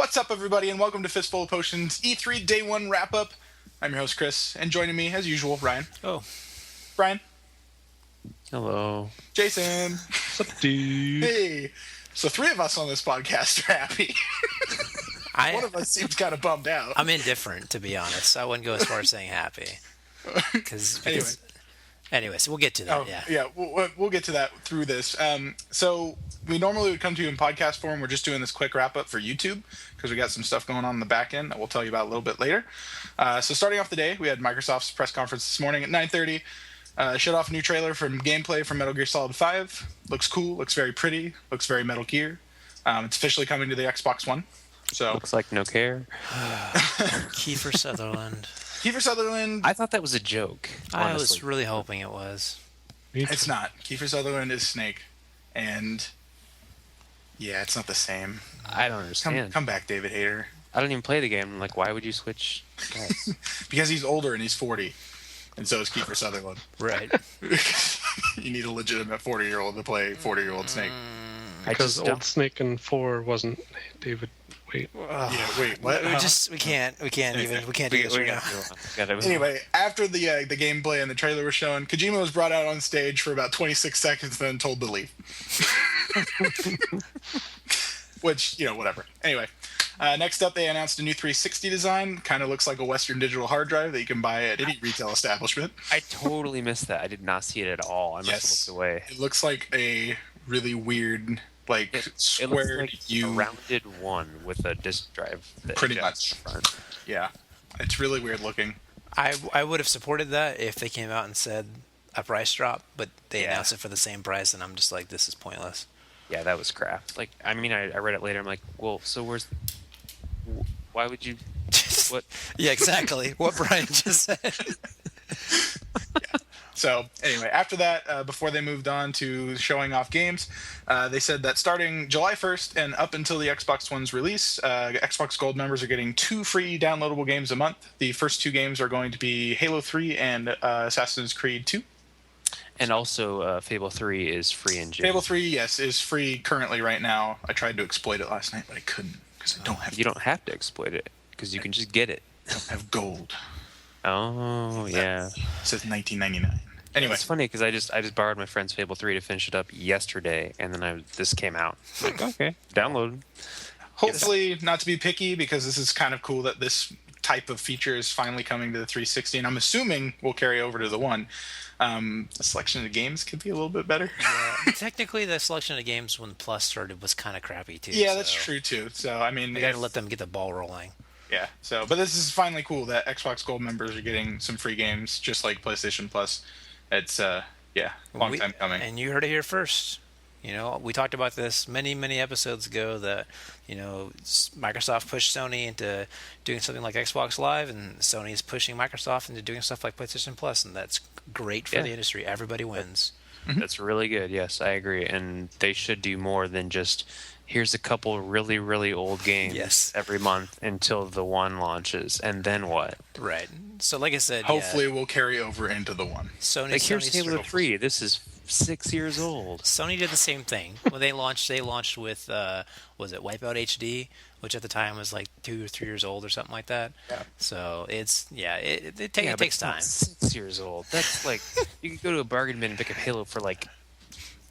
What's up, everybody, and welcome to Fistful of Potions E3 Day 1 Wrap-Up. I'm your host, Chris, and joining me, as usual, Ryan. Oh. Brian. Hello. Jason. What's up, dude? Hey. So 3 of us on this podcast are happy. One of us seems kind of bummed out. I'm indifferent, to be honest. I wouldn't go as far as saying happy. Anyways, we'll get to that, we'll get to that through this. So we normally would come to you in podcast form. We're just doing this quick wrap-up for YouTube because we got some stuff going on in the back end that we'll tell you about a little bit later. So starting off the day, we had Microsoft's press conference this morning at 9:30. Showed off a new trailer from gameplay from Metal Gear Solid 5. Looks cool, looks very pretty, looks very Metal Gear. It's officially coming to the Xbox One. So looks like no care. Kiefer Sutherland. Kiefer Sutherland. I thought that was a joke. Honestly. I was really hoping it was. It's not. Kiefer Sutherland is Snake, and yeah, it's not the same. I don't understand. Come back, David Hayter. I don't even play the game. Like, why would you switch guys? Because he's older and he's 40, and so is Kiefer Sutherland. Right. You need a legitimate 40-year-old to play 40-year-old Snake. Because old Snake in 4 wasn't David. Wait. Wait. What? We can't do this right now. Anyway, after the gameplay and the trailer was shown, Kojima was brought out on stage for about 26 seconds, then told to leave. Which, whatever. Anyway, next up, they announced a new 360 design. Kind of looks like a Western Digital hard drive that you can buy at any retail establishment. I totally missed that. I did not see it at all. I must have looked away. It looks like a really weird, square it looks like a rounded one with a disk drive. Pretty much. Front. Yeah. It's really weird looking. I would have supported that if they came out and said a price drop, but they announced it for the same price, and I'm just like, this is pointless. Yeah, that was crap. I read it later. I'm like, well, so why would you? What? Yeah, exactly. What Brian just said. Yeah. So anyway, after that, before they moved on to showing off games, they said that starting July 1st and up until the Xbox One's release, Xbox Gold members are getting 2 free downloadable games a month. The first 2 games are going to be Halo 3 and Assassin's Creed 2. And also, Fable 3 is free in June. Fable 3, yes, is free currently right now. I tried to exploit it last night, but I couldn't because I don't have. You don't have to exploit it because you can just get it. I don't have gold. Oh yeah. It says $19.99. Anyway, it's funny because I just borrowed my friend's Fable 3 to finish it up yesterday, and then this came out. Like, okay, download. Hopefully, not to be picky, because this is kind of cool that this type of feature is finally coming to the 360, and I'm assuming will carry over to the One. The selection of games could be a little bit better. Yeah. Technically, the selection of games when the Plus started was kind of crappy too. Yeah, that's true too. So I mean, they got to let them get the ball rolling. Yeah. So, but this is finally cool that Xbox Gold members are getting some free games, just like PlayStation Plus. It's long time coming. And you heard it here first. We talked about this many episodes ago that, Microsoft pushed Sony into doing something like Xbox Live, and Sony is pushing Microsoft into doing stuff like PlayStation Plus, and that's great for the industry. Everybody wins. That's really good. Yes, I agree. And they should do more than just here's a couple really, really old games every month until the One launches, and then what? Right. So like I said, hopefully we'll carry over into the One. Here's Halo 3. This is 6 years old. Sony did the same thing. When they launched with, was it Wipeout HD, which at the time was like 2 or 3 years old or something like that. Yeah. So it takes time. 6 years old. That's like, you could go to a bargain bin and pick up Halo for like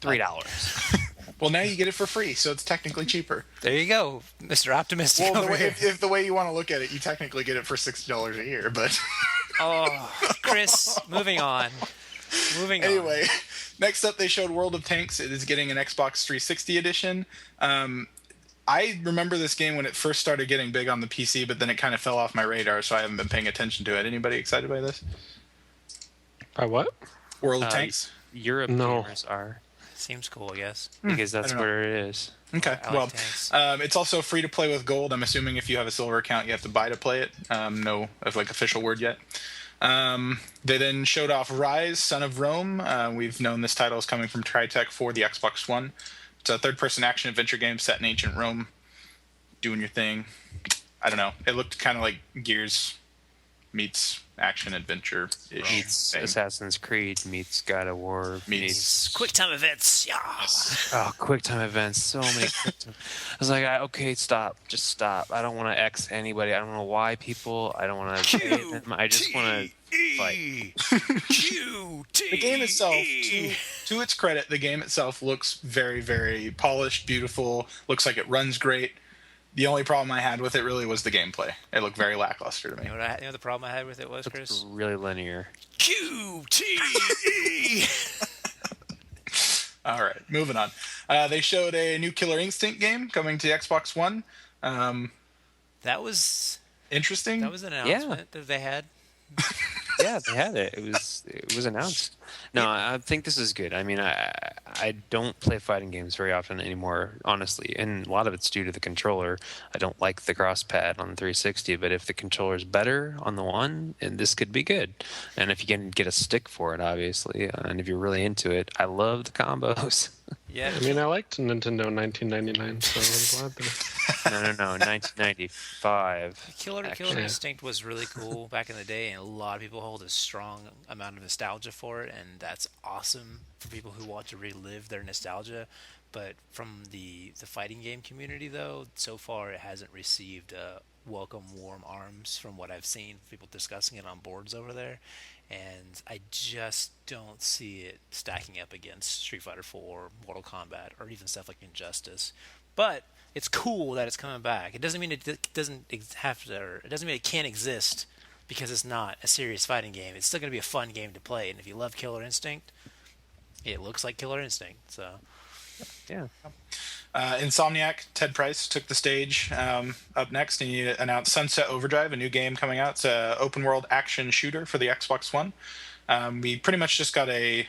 $3. Well, now you get it for free, so it's technically cheaper. There you go, Mr. Optimistic. Well, if the way you want to look at it, you technically get it for $60 a year, but... Oh, Chris, moving on. Anyway, next up they showed World of Tanks. It is getting an Xbox 360 edition. I remember this game when it first started getting big on the PC, but then it kind of fell off my radar, so I haven't been paying attention to it. Anybody excited by this? By what? World of Tanks? Europe gamers are. Seems cool, I guess. Because that's where it is. Okay, it's also free to play with gold. I'm assuming if you have a silver account, you have to buy to play it. No official word yet. They then showed off Rise, Son of Rome. We've known this title is coming from Crytek for the Xbox One. It's a third-person action-adventure game set in ancient Rome. Doing your thing. I don't know. It looked kind of like Gears meets action adventure ish. Meets Assassin's Creed, meets God of War, meets QuickTime events. Yeah. Oh, QuickTime events. So many QuickTime. I was like, okay, stop. Just stop. I don't want to X anybody. I don't know why people. I don't want to hate them. I just want to fight. The game itself, to its credit, the game itself looks very, very polished, beautiful. Looks like it runs great. The only problem I had with it really was the gameplay. It looked very lackluster to me. You know the problem I had with it was, Chris? It's really linear. QTE! All right, moving on. They showed a new Killer Instinct game coming to Xbox One. That was interesting. That was an announcement that they had. Yeah, they had it. It was announced. No, I think this is good. I mean, I don't play fighting games very often anymore, honestly, and a lot of it's due to the controller. I don't like the cross pad on the 360, but if the controller's better on the one, and this could be good. And if you can get a stick for it, obviously, and if you're really into it, I love the combos. Yeah, I mean, I liked Nintendo in 1999, so I'm glad that. No, 1995. Killer Instinct was really cool back in the day, and a lot of people hold a strong amount of nostalgia for it, and that's awesome for people who want to relive their nostalgia. But from the fighting game community, though, so far it hasn't received welcome warm arms from what I've seen, people discussing it on boards over there. And I just don't see it stacking up against Street Fighter 4, Mortal Kombat, or even stuff like Injustice. But it's cool that it's coming back. It doesn't mean it doesn't have to, or it doesn't mean it can't exist because it's not a serious fighting game. It's still going to be a fun game to play. And if you love Killer Instinct, it looks like Killer Instinct. So, yeah. Insomniac, Ted Price took the stage up next, and he announced Sunset Overdrive, a new game coming out. It's an open-world action shooter for the Xbox One. We pretty much just got a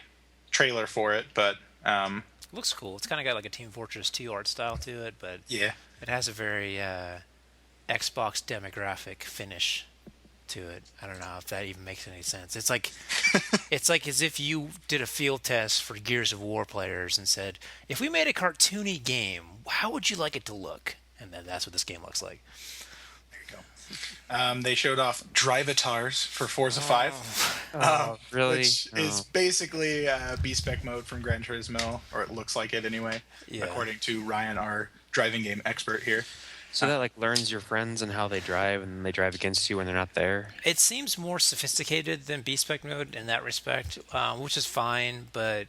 trailer for it, but... it looks cool. It's kind of got like a Team Fortress 2 art style to it, but yeah, it has a very Xbox demographic finish to it. I don't know if that even makes any sense. It's like as if you did a field test for Gears of War players and said, if we made a cartoony game, how would you like it to look? And then that's what this game looks like. There you go. They showed off Drivatars for Forza 5. Really? Which is basically B-Spec mode from Gran Turismo, or it looks like it anyway, according to Ryan, our driving game expert here. So that like learns your friends and how they drive, and they drive against you when they're not there. It seems more sophisticated than B-Spec mode in that respect, which is fine. But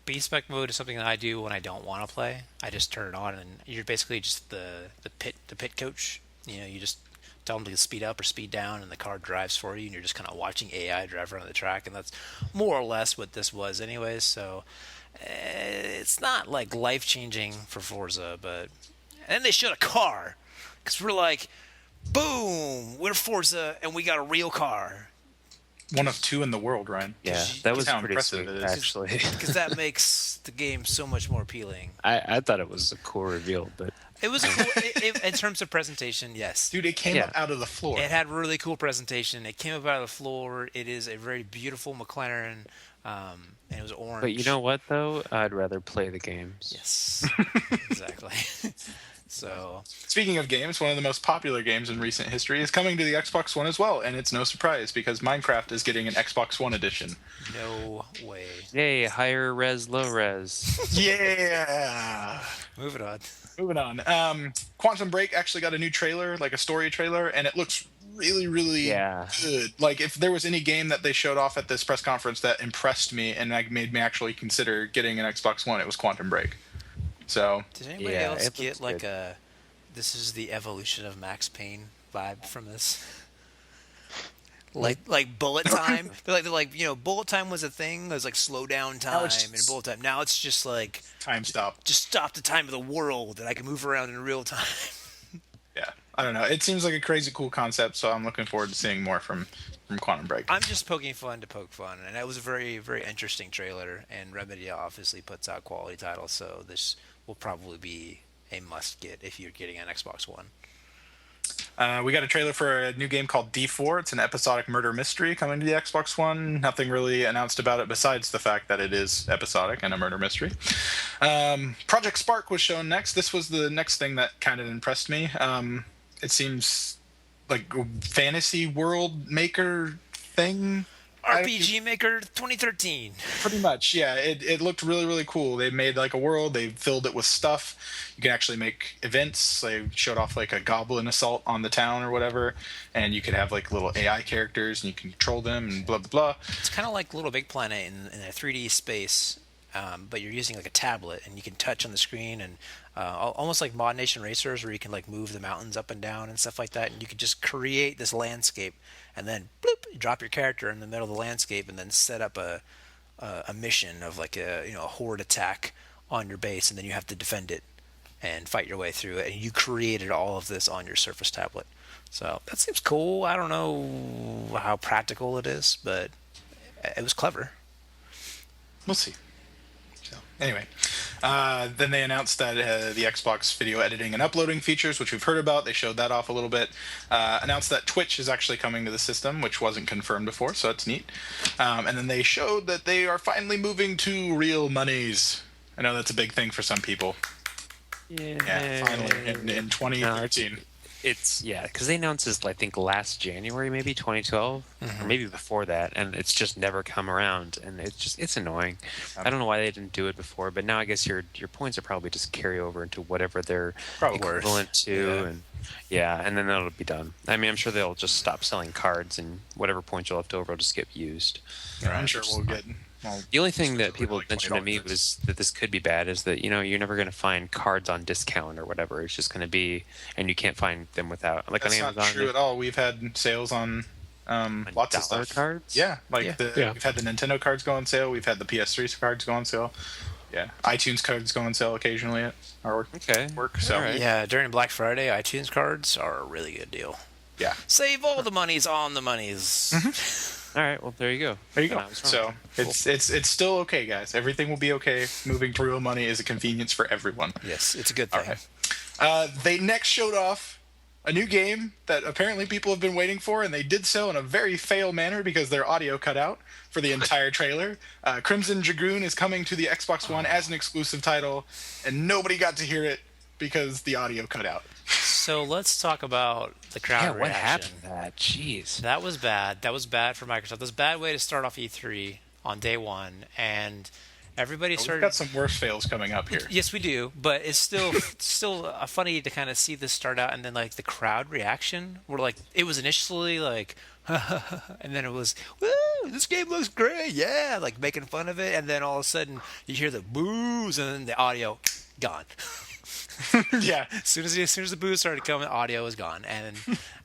B-Spec mode is something that I do when I don't want to play. I just turn it on, and you're basically just the pit coach. You just tell them to speed up or speed down, and the car drives for you, and you're just kind of watching AI drive around the track, and that's more or less what this was, anyways. So it's not like life-changing for Forza, but. And then they showed a car, because we're like, boom, we're Forza, and we got a real car. One of two in the world, Ryan. Yeah, that was pretty sweet, actually. Because that makes the game so much more appealing. I thought it was a cool reveal, but... It was cool. In terms of presentation, yes. Dude, it came up out of the floor. It had really cool presentation. It came up out of the floor. It is a very beautiful McLaren, and it was orange. But you know what, though? I'd rather play the games. Yes, exactly. So, speaking of games, one of the most popular games in recent history is coming to the Xbox One as well, and it's no surprise because Minecraft is getting an Xbox One edition. No way. Yay, higher res, low res. Yeah. Moving on. Quantum Break actually got a new trailer, like a story trailer, and it looks really, really good. Like, if there was any game that they showed off at this press conference that impressed me and made me actually consider getting an Xbox One, it was Quantum Break. So, did anybody else get like this is the evolution of Max Payne vibe from this? Like bullet time. they're like bullet time was a thing. There's like slow down time and bullet time. Now it's just like time stop. Just stop the time of the world, and I can move around in real time. Yeah, I don't know. It seems like a crazy cool concept, so I'm looking forward to seeing more from Quantum Break. I'm just poking fun to poke fun, and that was a very, very interesting trailer. And Remedy obviously puts out quality titles, so this will probably be a must get if you're getting an Xbox One. We got a trailer for a new game called D4. It's an episodic murder mystery coming to the Xbox One. Nothing really announced about it besides the fact that it is episodic and a murder mystery. Project Spark was shown next. This was the next thing that kind of impressed me. It seems like fantasy world maker thing. RPG Maker 2013. Pretty much, yeah. It looked really, really cool. They made like a world. They filled it with stuff. You can actually make events. They showed off like a goblin assault on the town or whatever, and you could have like little AI characters and you can control them and blah blah blah. It's kind of like Little Big Planet in a 3D space, but you're using like a tablet and you can touch on the screen and almost like Mod Nation Racers, where you can like move the mountains up and down and stuff like that, and you can just create this landscape and then bloop, you drop your character in the middle of the landscape and then set up a mission of like a horde attack on your base, and then you have to defend it and fight your way through it. And you created all of this on your Surface tablet, so that seems cool. I don't know how practical it is, but it was clever. We'll see. So anyway, then they announced that the Xbox video editing and uploading features, which we've heard about, they showed that off a little bit. Announced that Twitch is actually coming to the system, which wasn't confirmed before, so that's neat. And then they showed that they are finally moving to real monies. I know that's a big thing for some people. Yeah, finally in 2013. Because they announced this, I think, last January, maybe 2012, or maybe before that, and it's just never come around, and it's annoying. I don't know why they didn't do it before, but now I guess your points are probably just carry over into whatever they're equivalent to, and then that'll be done. I mean, I'm sure they'll just stop selling cards, and whatever points you'll left over will just get used. Yeah, I'm sure we'll get. The only thing that people mentioned to me was that this could be bad is that you're never going to find cards on discount or whatever. It's just going to be, and you can't find them without That's on Amazon. Not true at all. We've had sales on lots of stuff. Cards. Yeah, we've had the Nintendo cards go on sale. We've had the PS3 cards go on sale. Yeah, iTunes cards go on sale occasionally at our work. So yeah, during Black Friday, iTunes cards are a really good deal. Yeah, save all the monies on the monies. All right, well, there you go. So it's still okay, guys. Everything will be okay. Moving to real money is a convenience for everyone. Yes, it's a good thing. All right. They next showed off a new game that apparently people have been waiting for, and they did so in a very fail manner because their audio cut out for the entire trailer. Crimson Dragoon is coming to the Xbox One as an exclusive title, and nobody got to hear it because the audio cut out. So let's talk about the crowd reaction. What happened to that? Jeez. That was bad. That was bad for Microsoft. That was a bad way to start off E3 on day one, and everybody started. We've got some worse fails coming up here. Yes, we do, but it's still funny to kind of see this start out, and then like the crowd reaction, where like it was initially like, and then it was, woo, this game looks great, yeah, like making fun of it, and then all of a sudden you hear the boos, and then the audio gone. Yeah. As soon as the boos started coming, audio was gone, and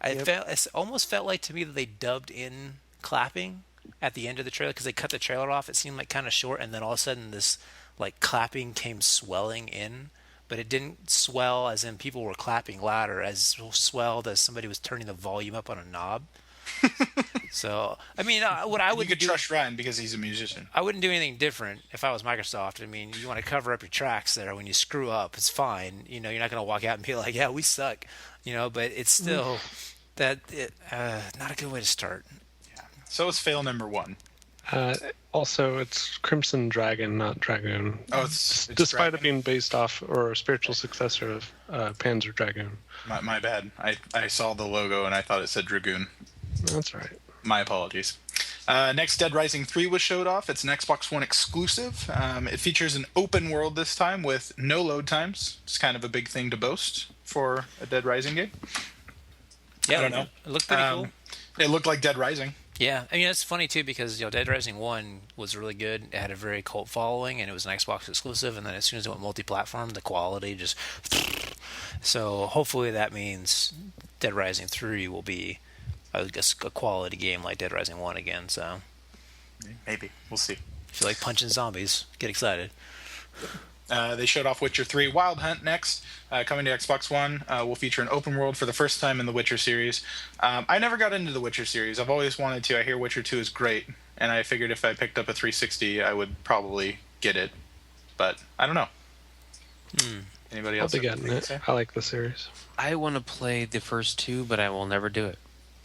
it almost felt like to me that they dubbed in clapping at the end of the trailer because they cut the trailer off. It seemed like kind of short, and then all of a sudden this like clapping came swelling in, but it didn't swell as in people were clapping louder, as swelled as somebody was turning the volume up on a knob. So, I mean, what I would do... You could trust Ryan because he's a musician. I wouldn't do anything different if I was Microsoft. I mean, you want to cover up your tracks there when you screw up. It's fine. You're not going to walk out and be like, yeah, we suck. But it's still not a good way to start. Yeah. So it's fail number one. Also, it's Crimson Dragon, not Dragoon. Oh, it's despite Dragon. It being based off or a spiritual successor of Panzer Dragoon. My bad. I saw the logo and I thought it said Dragoon. That's all right. My apologies. Next, Dead Rising 3 was showed off. It's an Xbox One exclusive. It features an open world this time with no load times. It's kind of a big thing to boast for a Dead Rising game. Yeah, I don't know. It looked pretty cool. It looked like Dead Rising. Yeah, I mean, it's funny, too, because Dead Rising 1 was really good. It had a very cult following, and it was an Xbox exclusive, and then as soon as it went multi-platform, the quality just... So hopefully that means Dead Rising 3 will be a quality game like Dead Rising 1 again, so... Maybe. We'll see. If you like punching zombies, get excited. They showed off Witcher 3 Wild Hunt next, coming to Xbox One. Will feature an open world for the first time in the Witcher series. I never got into the Witcher series. I've always wanted to. I hear Witcher 2 is great, and I figured if I picked up a 360, I would probably get it. But I don't know. Anybody else? I'll be getting it. I like the series. I want to play the first two, but I will never do it.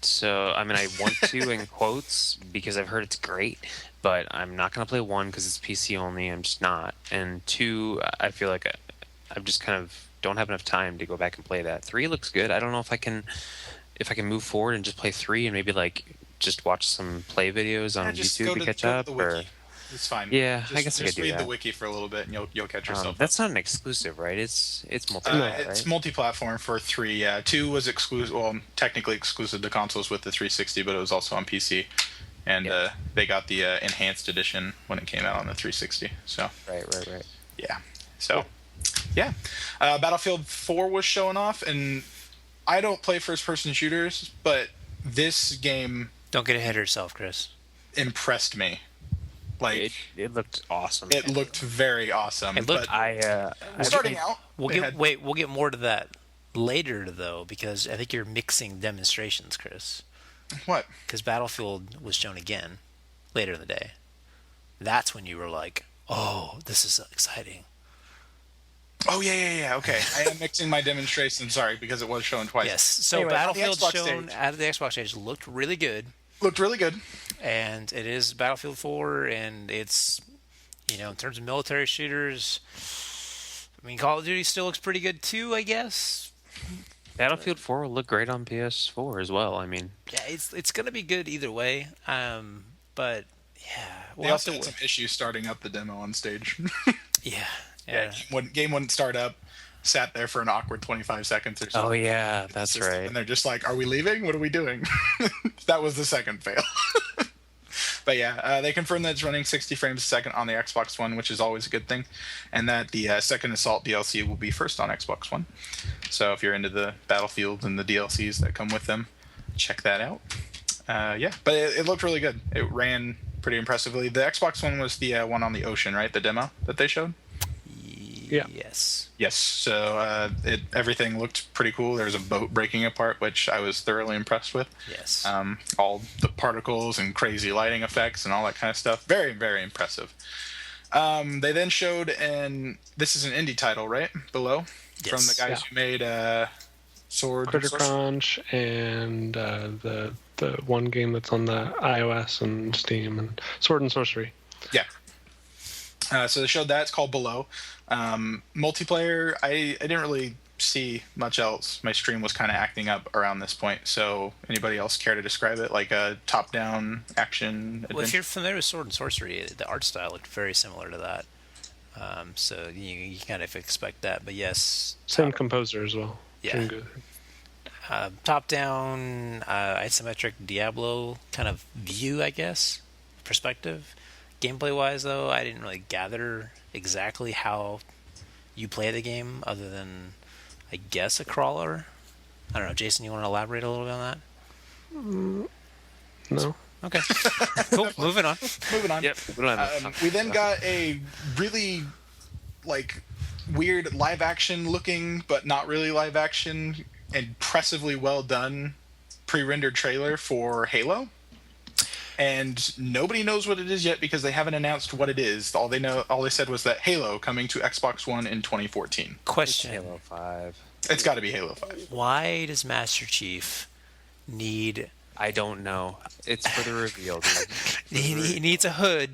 So, I mean, I want to in quotes because I've heard it's great, but I'm not going to play one because it's PC only. I'm just not. And two, I feel like I'm just kind of don't have enough time to go back and play that. 3 looks good. I don't know if I can if I can move forward and just play 3 and maybe like just watch some play videos on just YouTube go to catch go up. to the wiki. It's fine. Yeah, I guess I could just do read that. the wiki for a little bit, and you'll catch yourself. That's not an exclusive, right? It's multi-platform, it's right? multi-platform for 3. Yeah, 2 was exclusive. Well, technically exclusive to consoles with the 360, but it was also on PC, and they got the enhanced edition when it came out on the 360. So Right. yeah. So yeah, Battlefield 4 was showing off, and I don't play first-person shooters, but this game Don't get ahead of yourself, Chris. impressed me. Like It looked awesome. it looked very awesome. It looked- but starting out, We'll get more to that later, though, because I think you're mixing demonstrations, Chris. what? Because Battlefield was shown again later in the day. That's when you were like, "Oh, this is exciting." Oh yeah. Okay, I am mixing my demonstration. Sorry, because it was shown twice. Yes. So Anyway, on the Battlefield Xbox shown stage. out of the Xbox stage looked really good, Looked really good. and it is Battlefield 4, and it's, in terms of military shooters, I mean, Call of Duty still looks pretty good too, I guess. Battlefield 4 will look great on PS4 as well. I mean, Yeah, it's gonna be good either way. But yeah, They also had some issues starting up the demo on stage. yeah. Game wouldn't start up. Sat there for an awkward 25 seconds or so. oh yeah, that's System, right. And they're just like, "Are we leaving? What are we doing?" That was the second fail. But yeah, they confirmed that it's running 60 frames a second on the Xbox One, which is always a good thing, and that the second Assault DLC will be first on Xbox One. So if you're into the Battlefield and the DLCs that come with them, check that out. Yeah, but it looked really good. It ran pretty impressively. The Xbox One was the one on the ocean, right? The demo that they showed? Yeah. Yes. Yes. So everything looked pretty cool. There was a boat breaking apart, which I was thoroughly impressed with. Yes. All the particles and crazy lighting effects and all that kind of stuff. Very, very impressive. They then showed, and this is an indie title, right? Below? Yes. From the guys who made Sword. Critter Sorcerer? Crunch and the one game that's on the iOS and Steam, and Sword and Sorcery. Yeah. So they showed that. It's called Below. Multiplayer, I didn't really see much else. My stream was kind of acting up around this point. So anybody else care to describe it? Like a top-down action adventure? Well, if you're familiar with Sword and Sorcery, the art style looked very similar to that. So you kind of expect that. But yes. Same composer as well. Yeah. Good. Top-down, isometric Diablo kind of view, I guess, perspective. Gameplay-wise, though, I didn't really gather exactly how you play the game, other than, I guess, a crawler. I don't know. Jason, you want to elaborate a little bit on that? No. Okay. Cool. Moving on. Moving on. Yep. We don't have enough We then got a really weird live action looking, but not really live action, impressively well done pre-rendered trailer for Halo. And nobody knows what it is yet because they haven't announced what it is. All they said was that Halo coming to Xbox One in 2014. Question. Halo 5. It's got to be Halo 5. Why does Master Chief need... I don't know. It's for the reveal, dude. He needs a hood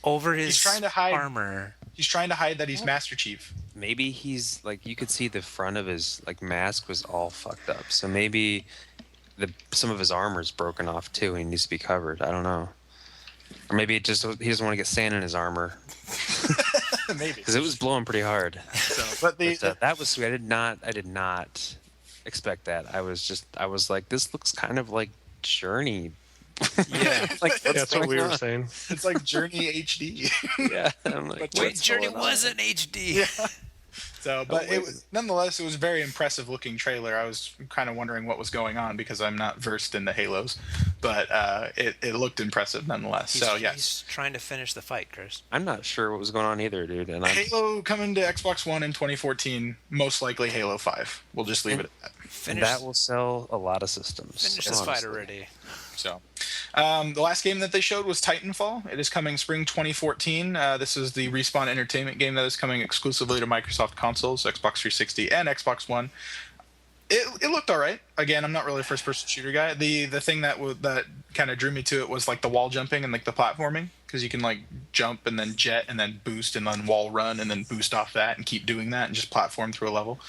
over his trying to hide- armor. He's trying to hide that he's Master Chief. Maybe he's like, you could see the front of his mask was all fucked up. So maybe some of his armor's broken off too. He needs to be covered. I don't know. Or maybe he doesn't want to get sand in his armor Maybe. because it was blowing pretty hard. But That was sweet. I did not expect that. I was like, this looks kind of like Journey. Yeah. Like Yeah, that's what we were saying. it's like Journey HD. Yeah. I'm like, But Wait, Journey was in HD. Yeah. So, but nonetheless, it was a very impressive looking trailer. I was kind of wondering what was going on because I'm not versed in the Halos, but it looked impressive nonetheless. He's trying to finish the fight, Chris. I'm not sure what was going on either, dude. And Halo coming to Xbox One in 2014, most likely Halo 5. We'll just leave it at that. Finish, that will sell a lot of systems. finish this fight already. So, the last game that they showed was Titanfall. It is coming spring 2014. This is the Respawn Entertainment game that is coming exclusively to Microsoft consoles, Xbox 360 and Xbox One. It looked all right. Again, I'm not really a first-person shooter guy. The thing that kind of drew me to it was like the wall jumping and like the platforming, because you can like jump and then jet and then boost and then wall run and then boost off that and keep doing that and just platform through a level.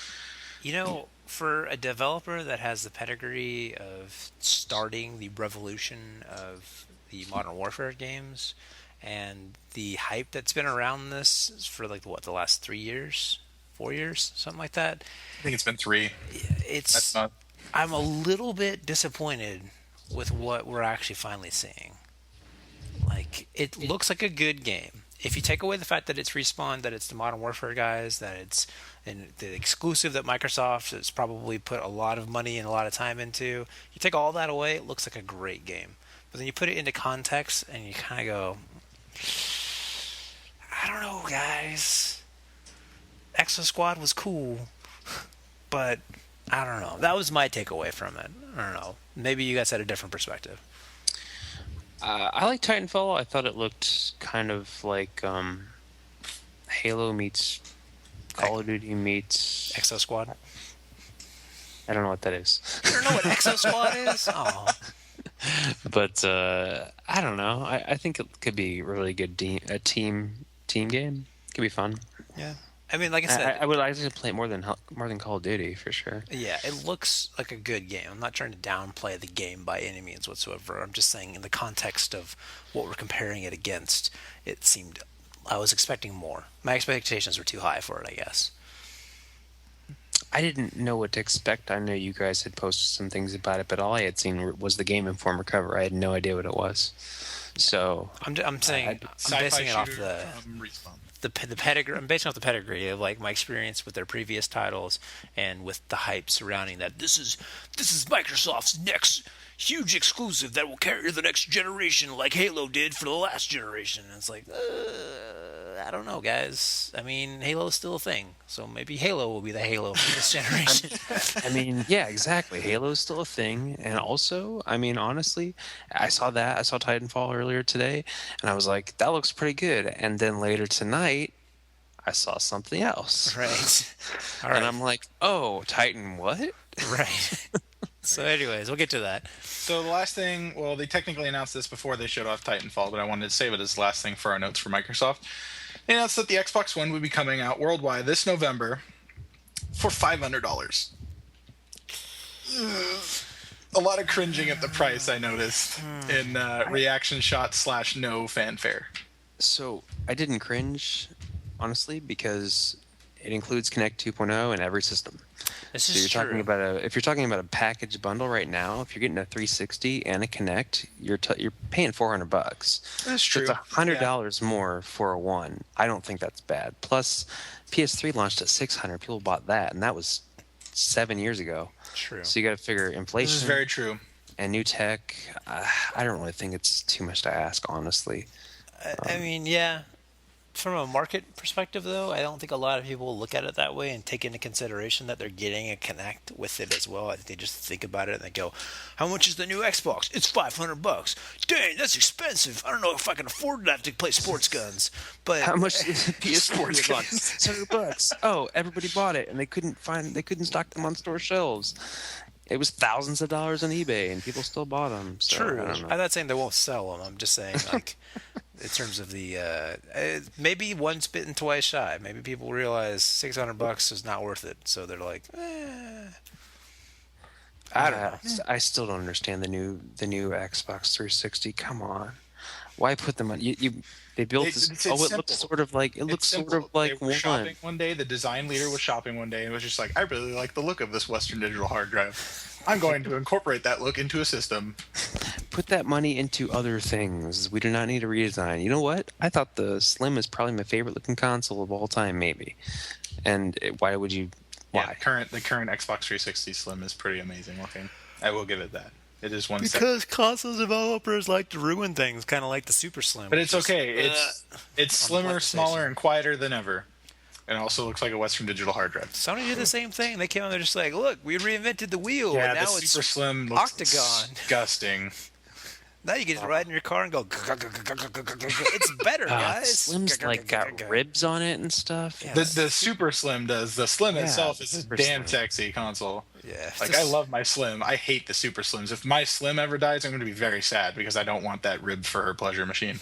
You know, for a developer that has the pedigree of starting the revolution of the Modern Warfare games and the hype that's been around this for like what, the last 3 years, 4 years, something like that, I think it's been 3. That's it's not. I'm a little bit disappointed with what we're actually finally seeing. Like, it looks like a good game. If you take away the fact that it's Respawn, that it's the Modern Warfare guys, that it's and the exclusive that Microsoft has probably put a lot of money and a lot of time into, you take all that away, it looks like a great game. But then you put it into context and you kind of go, I don't know, guys. Exo Squad was cool, but I don't know. That was my takeaway from it. I don't know. Maybe you guys had a different perspective. I like Titanfall. I thought it looked kind of like Halo meets Call of Duty meets. Exo Squad? I don't know what that is. You don't know what Exo Squad is? Oh. But I don't know. I think it could be a really good team game. It could be fun. Yeah. I mean, like I said, I would like to play it more than Call of Duty for sure. yeah, it looks like a good game. I'm not trying to downplay the game by any means whatsoever. I'm just saying in the context of what we're comparing it against, it seemed I was expecting more. My expectations were too high for it, I guess. I didn't know what to expect. I know you guys had posted some things about it, but all I had seen was the Game Informer cover. I had no idea what it was. So I'm saying I'm basing it off the pedigree. I'm basing off the pedigree of like my experience with their previous titles and with the hype surrounding that. This is Microsoft's next huge exclusive that will carry the next generation, like Halo did for the last generation. And it's like, I don't know, guys. I mean, Halo is still a thing, so maybe Halo will be the Halo for this generation. I mean, yeah, exactly. Halo is still a thing, and also, I mean, honestly, I saw Titanfall earlier today, and I was like, that looks pretty good. And then later tonight, I saw something else. Right. All right. And I'm like, oh, Titan what? Right. So anyways, we'll get to that. So the last thing, well, they technically announced this before they showed off Titanfall, but I wanted to save it as the last thing for our notes for Microsoft. They announced that the Xbox One would be coming out worldwide this November for $500. A lot of cringing at the price, I noticed, in reaction shot / no fanfare. So I didn't cringe, honestly, because it includes Kinect 2.0 in every system. This So is you're true. talking about if you're talking about a package bundle right now, if you're getting a 360 and a Kinect, you're paying $400. That's So true. it's $100 more for a one. I don't think that's bad. Plus, PS3 launched at $600. People bought that, and that was 7 years ago. True. So you got to figure This inflation is very true. and new tech. I don't really think it's too much to ask, honestly. I mean, yeah. From a market perspective, though, I don't think a lot of people look at it that way and take into consideration that they're getting a Kinect with it as well. I think they just think about it and they go, "How much is the new Xbox? It's $500. Dang, that's expensive. I don't know if I can afford that to play sports guns." But How much is the PS4 Sports again? guns. $600. Oh, everybody bought it, and they couldn't stock them on store shelves. It was thousands of dollars on eBay, and people still bought them. So, True. I don't know. I'm not saying they won't sell them. I'm just saying, like, in terms of the maybe once bitten, twice shy. Maybe people realize $600 is not worth it, so they're like, I don't know. I still don't understand the new Xbox 360. Come on, why put them on? They built this. It's It simple. looks sort of like They were one. shopping one day. The design leader was shopping one day and was just like, I really like the look of this Western Digital hard drive. I'm going to incorporate that look into a system. Put that money into other things. We do not need a redesign. You know what? I thought the Slim is probably my favorite looking console of all time, maybe. And why would you? Why? Yeah, the current Xbox 360 Slim is pretty amazing looking. I will give it that. It is one step. because console developers like to ruin things, kind of like the Super Slim. But it's which is, okay. It's slimmer, PlayStation. smaller, and quieter than ever. And it also looks like a Western Digital hard drive. Sony did the same thing. They came out, they're just like, look, we reinvented the wheel, Yeah, and the now it's Super Slim looks octagon. disgusting. Now you can just ride in your car and go. It's better, guys. Slim's like got ribs on it and stuff. Yeah. The Super Slim does. The Slim itself is a Super damn Slim. sexy console. Yeah. Like, I love my Slim. I hate the Super Slims. If my Slim ever dies, I'm going to be very sad because I don't want that rib for her pleasure machine.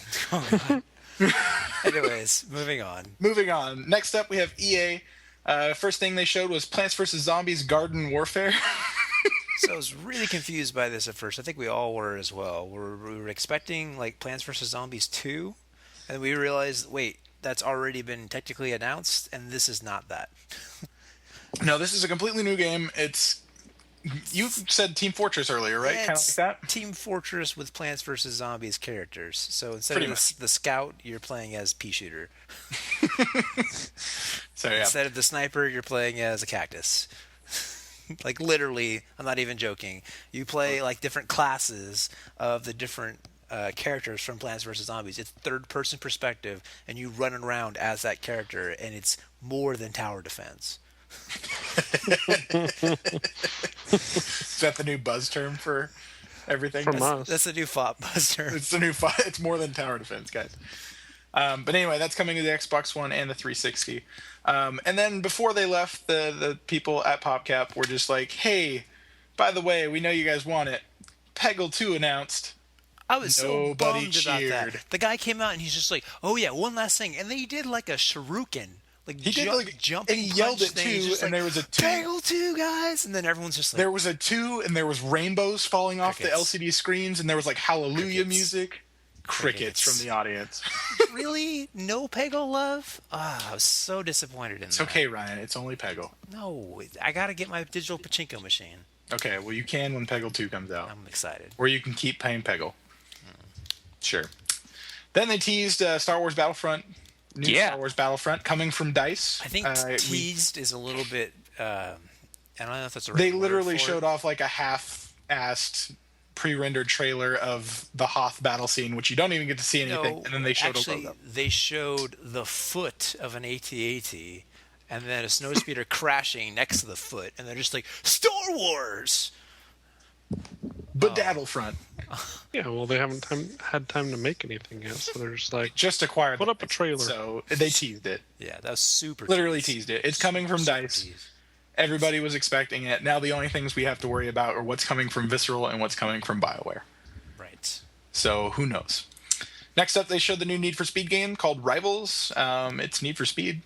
Anyways, moving on. Moving on. Next up, we have EA First thing they showed was Plants vs. Zombies Garden Warfare. So I was really confused by this at first. I think we all were as well. We were expecting like Plants vs. Zombies 2, and we realized, wait, that's already been technically announced, and this is not that. No, this is a completely new game. You said Team Fortress earlier, right? Yeah, Kind of like that? Team Fortress with Plants vs. Zombies characters. So instead Pretty of much. the scout, you're playing as pea shooter. So yeah. Instead of the sniper, you're playing as a cactus. Like literally, I'm not even joking. You play like different classes of the different characters from Plants vs. Zombies. It's third-person perspective, and you run around as that character, and it's more than tower defense. Is that the new buzz term for everything? From us. That's the new FOP buster. It's the new fight. It's more than tower defense, guys. But anyway, that's coming to the Xbox One and the 360. And then before they left, the people at PopCap were just like, hey, by the way, we know you guys want it. Peggle 2 announced. I was so Nobody bummed about cheered. that. The guy came out and he's just like, "Oh yeah, one last thing," and then he did like a shuriken, like He did like jumping, and he yelled punch it thing. He's too, just and like, there was a 2. Peggle 2, guys, and then everyone's just like, There was a 2, and there was rainbows falling off the Crickets. LCD screens, and there was like hallelujah Crickets. music. Crickets Crickets. from the audience. really? No Peggle love? Ah, I was so disappointed in It's that. okay, Ryan. It's only Peggle. No, I gotta get my digital pachinko machine. Okay, well you can when Peggle 2 comes out. I'm excited. Or you can keep paying Peggle. Sure. Then they teased Star Wars Battlefront. New Yeah. Star Wars Battlefront coming from DICE. I think teased is a little bit. I don't know if that's a right They word literally for showed it. off like a half-assed pre-rendered trailer of the Hoth battle scene, which you don't even get to see anything, No, and then they showed actually, a logo. they showed the foot of an AT-AT, and then a snowspeeder crashing next to the foot, and they're just like, Star Wars! But Battlefront Yeah, well, they haven't had time to make anything yet, so they're just like, just acquired. Put the up a rights, trailer. so they teased it. Yeah, that was super Literally teased it. It's coming from Super DICE. tease. Everybody was expecting it. Now the only things we have to worry about are what's coming from Visceral and what's coming from BioWare. Right. So who knows? Next up, they showed the new Need for Speed game called Rivals. It's Need for Speed.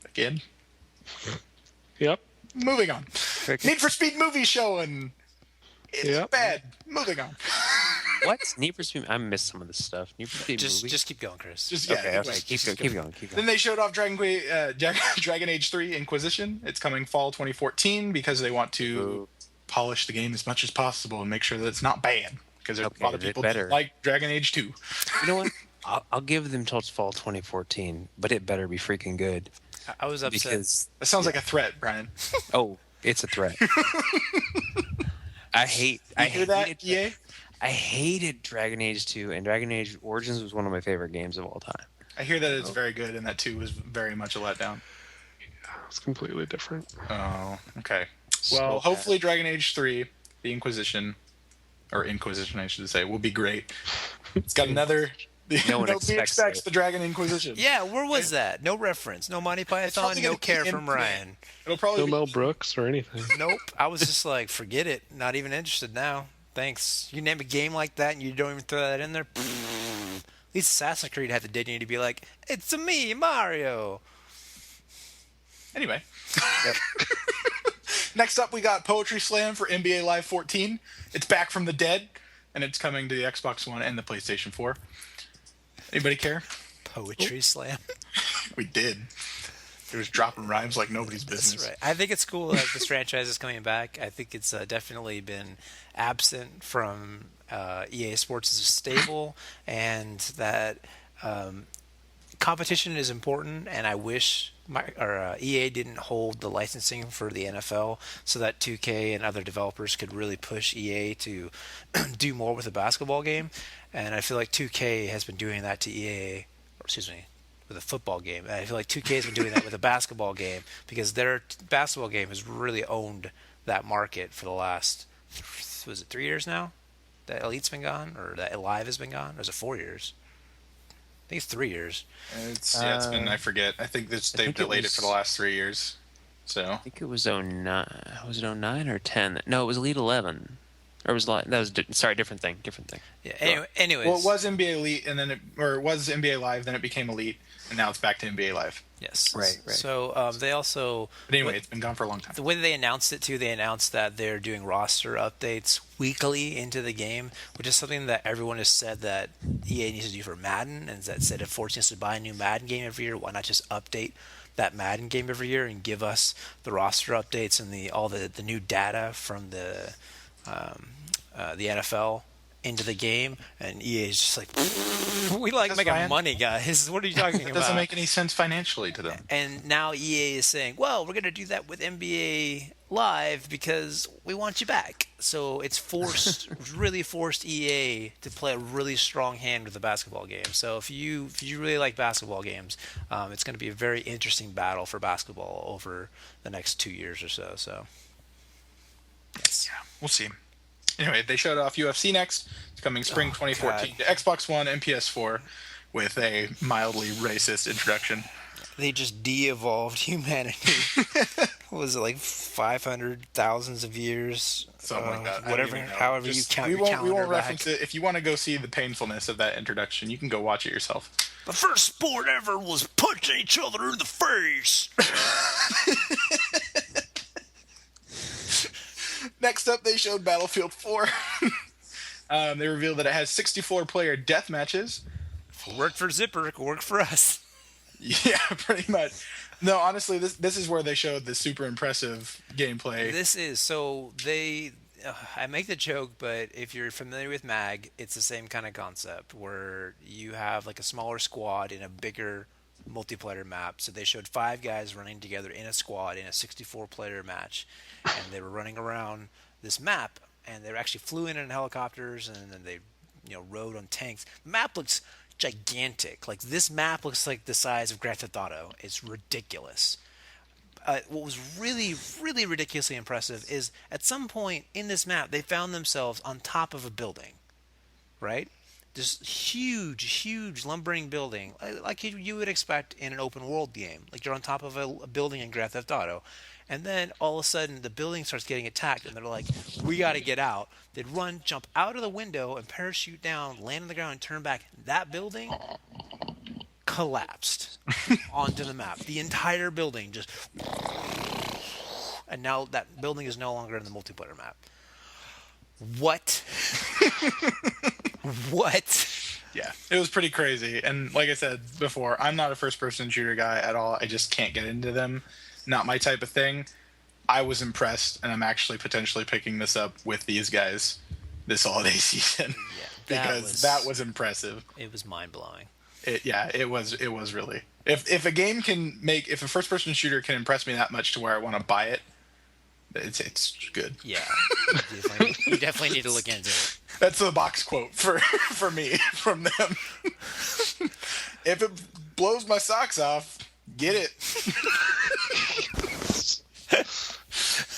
Again. yep, Moving on. Need for Speed movie showing. It's Yep. bad. Moving on. What? Need for Speed? I missed some of this stuff. Need for Speed movie? Just keep going, Chris. Just yeah. okay, anyway, okay. Keep just going. Then they showed off Dragon Age 3 Inquisition. It's coming fall 2014 because they want to Ooh. polish the game as much as possible and make sure that it's not bad. Because there's Okay, a lot of is it people better? that like Dragon Age 2. You know what? I'll give them till fall 2014, but it better be freaking good. I was upset. Because, That sounds like a threat, Brian. oh, it's a threat. I You hear that, EA? I hated Dragon Age 2, and Dragon Age Origins was one of my favorite games of all time. I hear that it's very good and that 2 was very much a letdown. it's completely different. Oh, okay. So Well, bad. hopefully Dragon Age 3, the Inquisition, or Inquisition I should say, will be great. It's got another... No one Nobody expects expects it. the Dragon Inquisition. Yeah, where was that? No reference. No Monty Python. probably No gonna be care from infinite. Ryan. It'll probably No be... Mel Brooks or anything. Nope. I was just like, forget it. Not even interested now. Thanks. You name a game like that and you don't even throw that in there? At least Assassin's Creed had the dignity to be like, it's a me, Mario. Anyway. Yep. Next up, we got Poetry Slam for NBA Live 14. It's back from the dead, and it's coming to the Xbox One and the PlayStation 4. Anybody care? Poetry Slam. We did. It was dropping rhymes like nobody's business. That's right. I think it's cool that this franchise is coming back. I think it's definitely been absent from EA Sports' stable, and that competition is important. And I wish EA didn't hold the licensing for the NFL so that 2K and other developers could really push EA to do more with the basketball game. And I feel like 2K has been doing that to EA, or excuse me, with a football game. And I feel like 2K has been doing that with a basketball game because their basketball game has really owned that market for the last, was it 3 years now? That Elite's been gone, or that Live has been gone? Or is it 4 years? I think it's 3 years. It's been, I forget. I think they've think it delayed it was- for the last 3 years. So, I think it was 09. Was it 09 or 10? No, it was Elite 11. Or was that was sorry, different thing. Yeah. Anyways. Well, it was NBA Elite, and then it was NBA Live, then it became Elite, and now it's back to NBA Live. Yes. Right. So they also. But anyway, it's been gone for a long time. The way that they announced it too, they announced that they're doing roster updates weekly into the game, which is something that everyone has said that EA needs to do for Madden, and that instead of forcing us to buy a new Madden game every year, why not just update that Madden game every year and give us the roster updates and all the new data from the NFL into the game, and EA is just like, we like That's making fine. money, guys. What are you talking It about? doesn't make any sense financially to them. And now EA is saying, well, we're going to do that with NBA Live because we want you back. So it's really forced EA to play a really strong hand with the basketball game. So if you really like basketball games, it's going to be a very interesting battle for basketball over the next 2 years or so. So, yes. Yeah, we'll see. Anyway, they showed off UFC next. It's coming spring 2014 to Xbox One and PS4 with a mildly racist introduction. They just de-evolved humanity. What was it, like 500,000 of years? Something like that. Whatever, however you count your We calendar won't back. reference it. If you want to go see the painfulness of that introduction, you can go watch it yourself. The first sport ever was punching each other in the face. Next up, they showed Battlefield 4. They revealed that it has 64-player death matches. Worked for Zipper, worked for us. Yeah, pretty much. No, honestly, this is where they showed the super impressive gameplay. I make the joke, but if you're familiar with MAG, it's the same kind of concept where you have like a smaller squad in a bigger multiplayer map. So they showed 5 guys running together in a squad in a 64-player match, and they were running around this map, and they actually flew in helicopters, and then they rode on tanks. The map looks gigantic. Like, this map looks like the size of Grand Theft Auto. It's ridiculous. What was really, really ridiculously impressive is at some point in this map, they found themselves on top of a building, right? This huge lumbering building, like you would expect in an open world game. Like, you're on top of a building in Grand Theft Auto. And then all of a sudden the building starts getting attacked, and they're like, we got to get out. They'd run, jump out of the window and parachute down, land on the ground and turn back. That building collapsed onto the map. The entire building just... And now that building is no longer in the multiplayer map. What? What? Yeah, it was pretty crazy. And like I said before, I'm not a first-person shooter guy at all. I just can't get into them. Not my type of thing. I was impressed, and I'm actually potentially picking this up with these guys this holiday season. Yeah, that was impressive. It was mind-blowing. It was really. If a game can if a first-person shooter can impress me that much to where I want to buy it, it's good. Yeah, you definitely need to look into it. That's the box quote for me from them. If it blows my socks off, get it.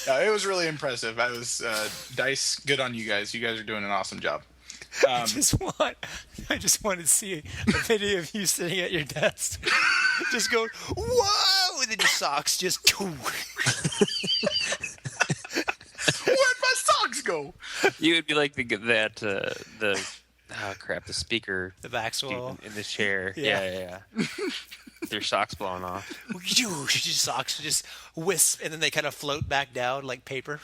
It was really impressive. I was Dice. Good on you guys. You guys are doing an awesome job. I just want to see a video of you sitting at your desk, just going, "Whoa!" and then your socks just. Where'd my socks go? You would be like the speaker, The Maxwell in the chair. Yeah. Yeah. With your socks blowing off. Your socks just wisp, and then they kind of float back down like paper.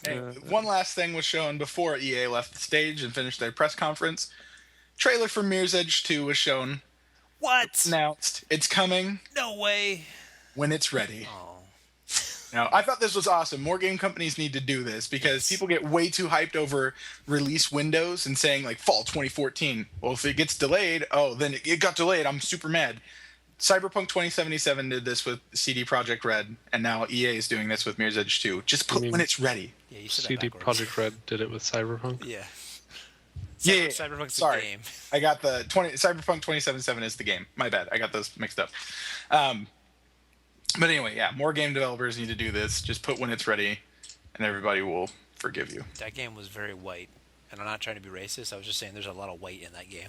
Hey, one last thing was shown before EA left the stage and finished their press conference. Trailer for Mirror's Edge 2 was shown. What? Announced. It's coming. No way. When it's ready. Oh. Now, I thought this was awesome. More game companies need to do this because people get way too hyped over release windows and saying like fall 2014. Well, if it gets delayed, then it got delayed. I'm super mad. Cyberpunk 2077 did this with CD Projekt Red, and now EA is doing this with Mirror's Edge 2. Just put when it's ready. Yeah, you said CD that backwards. Projekt Red did it with Cyberpunk. Yeah. Cyberpunk's the game. I got Cyberpunk 2077 is the game. My bad. I got those mixed up. But anyway, yeah, more game developers need to do this. Just put when it's ready, and everybody will forgive you. That game was very white, and I'm not trying to be racist. I was just saying there's a lot of white in that game.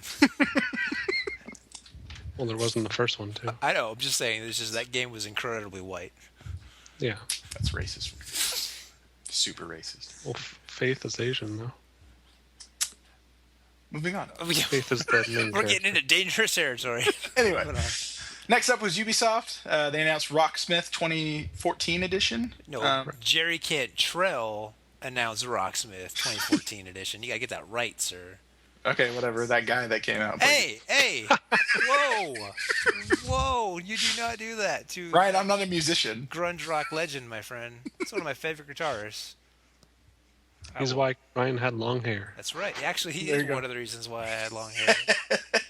Well, there was in the first one, too. I know. I'm just saying. It's just that game was incredibly white. Yeah. That's racist. Super racist. Well, Faith is Asian, though. Moving on. Faith is the main We're getting into dangerous territory. Anyway, next up was Ubisoft. They announced Rocksmith 2014 edition. No, Jerry Cantrell announced Rocksmith 2014 edition. You gotta get that right, sir. Okay, whatever. That guy that came out. Hey! Whoa! You do not do that to Ryan, I'm not a musician. grunge rock legend, my friend. It's one of my favorite guitarists. He's why Ryan had long hair. That's right. Actually, he There is you go. one of the reasons why I had long hair.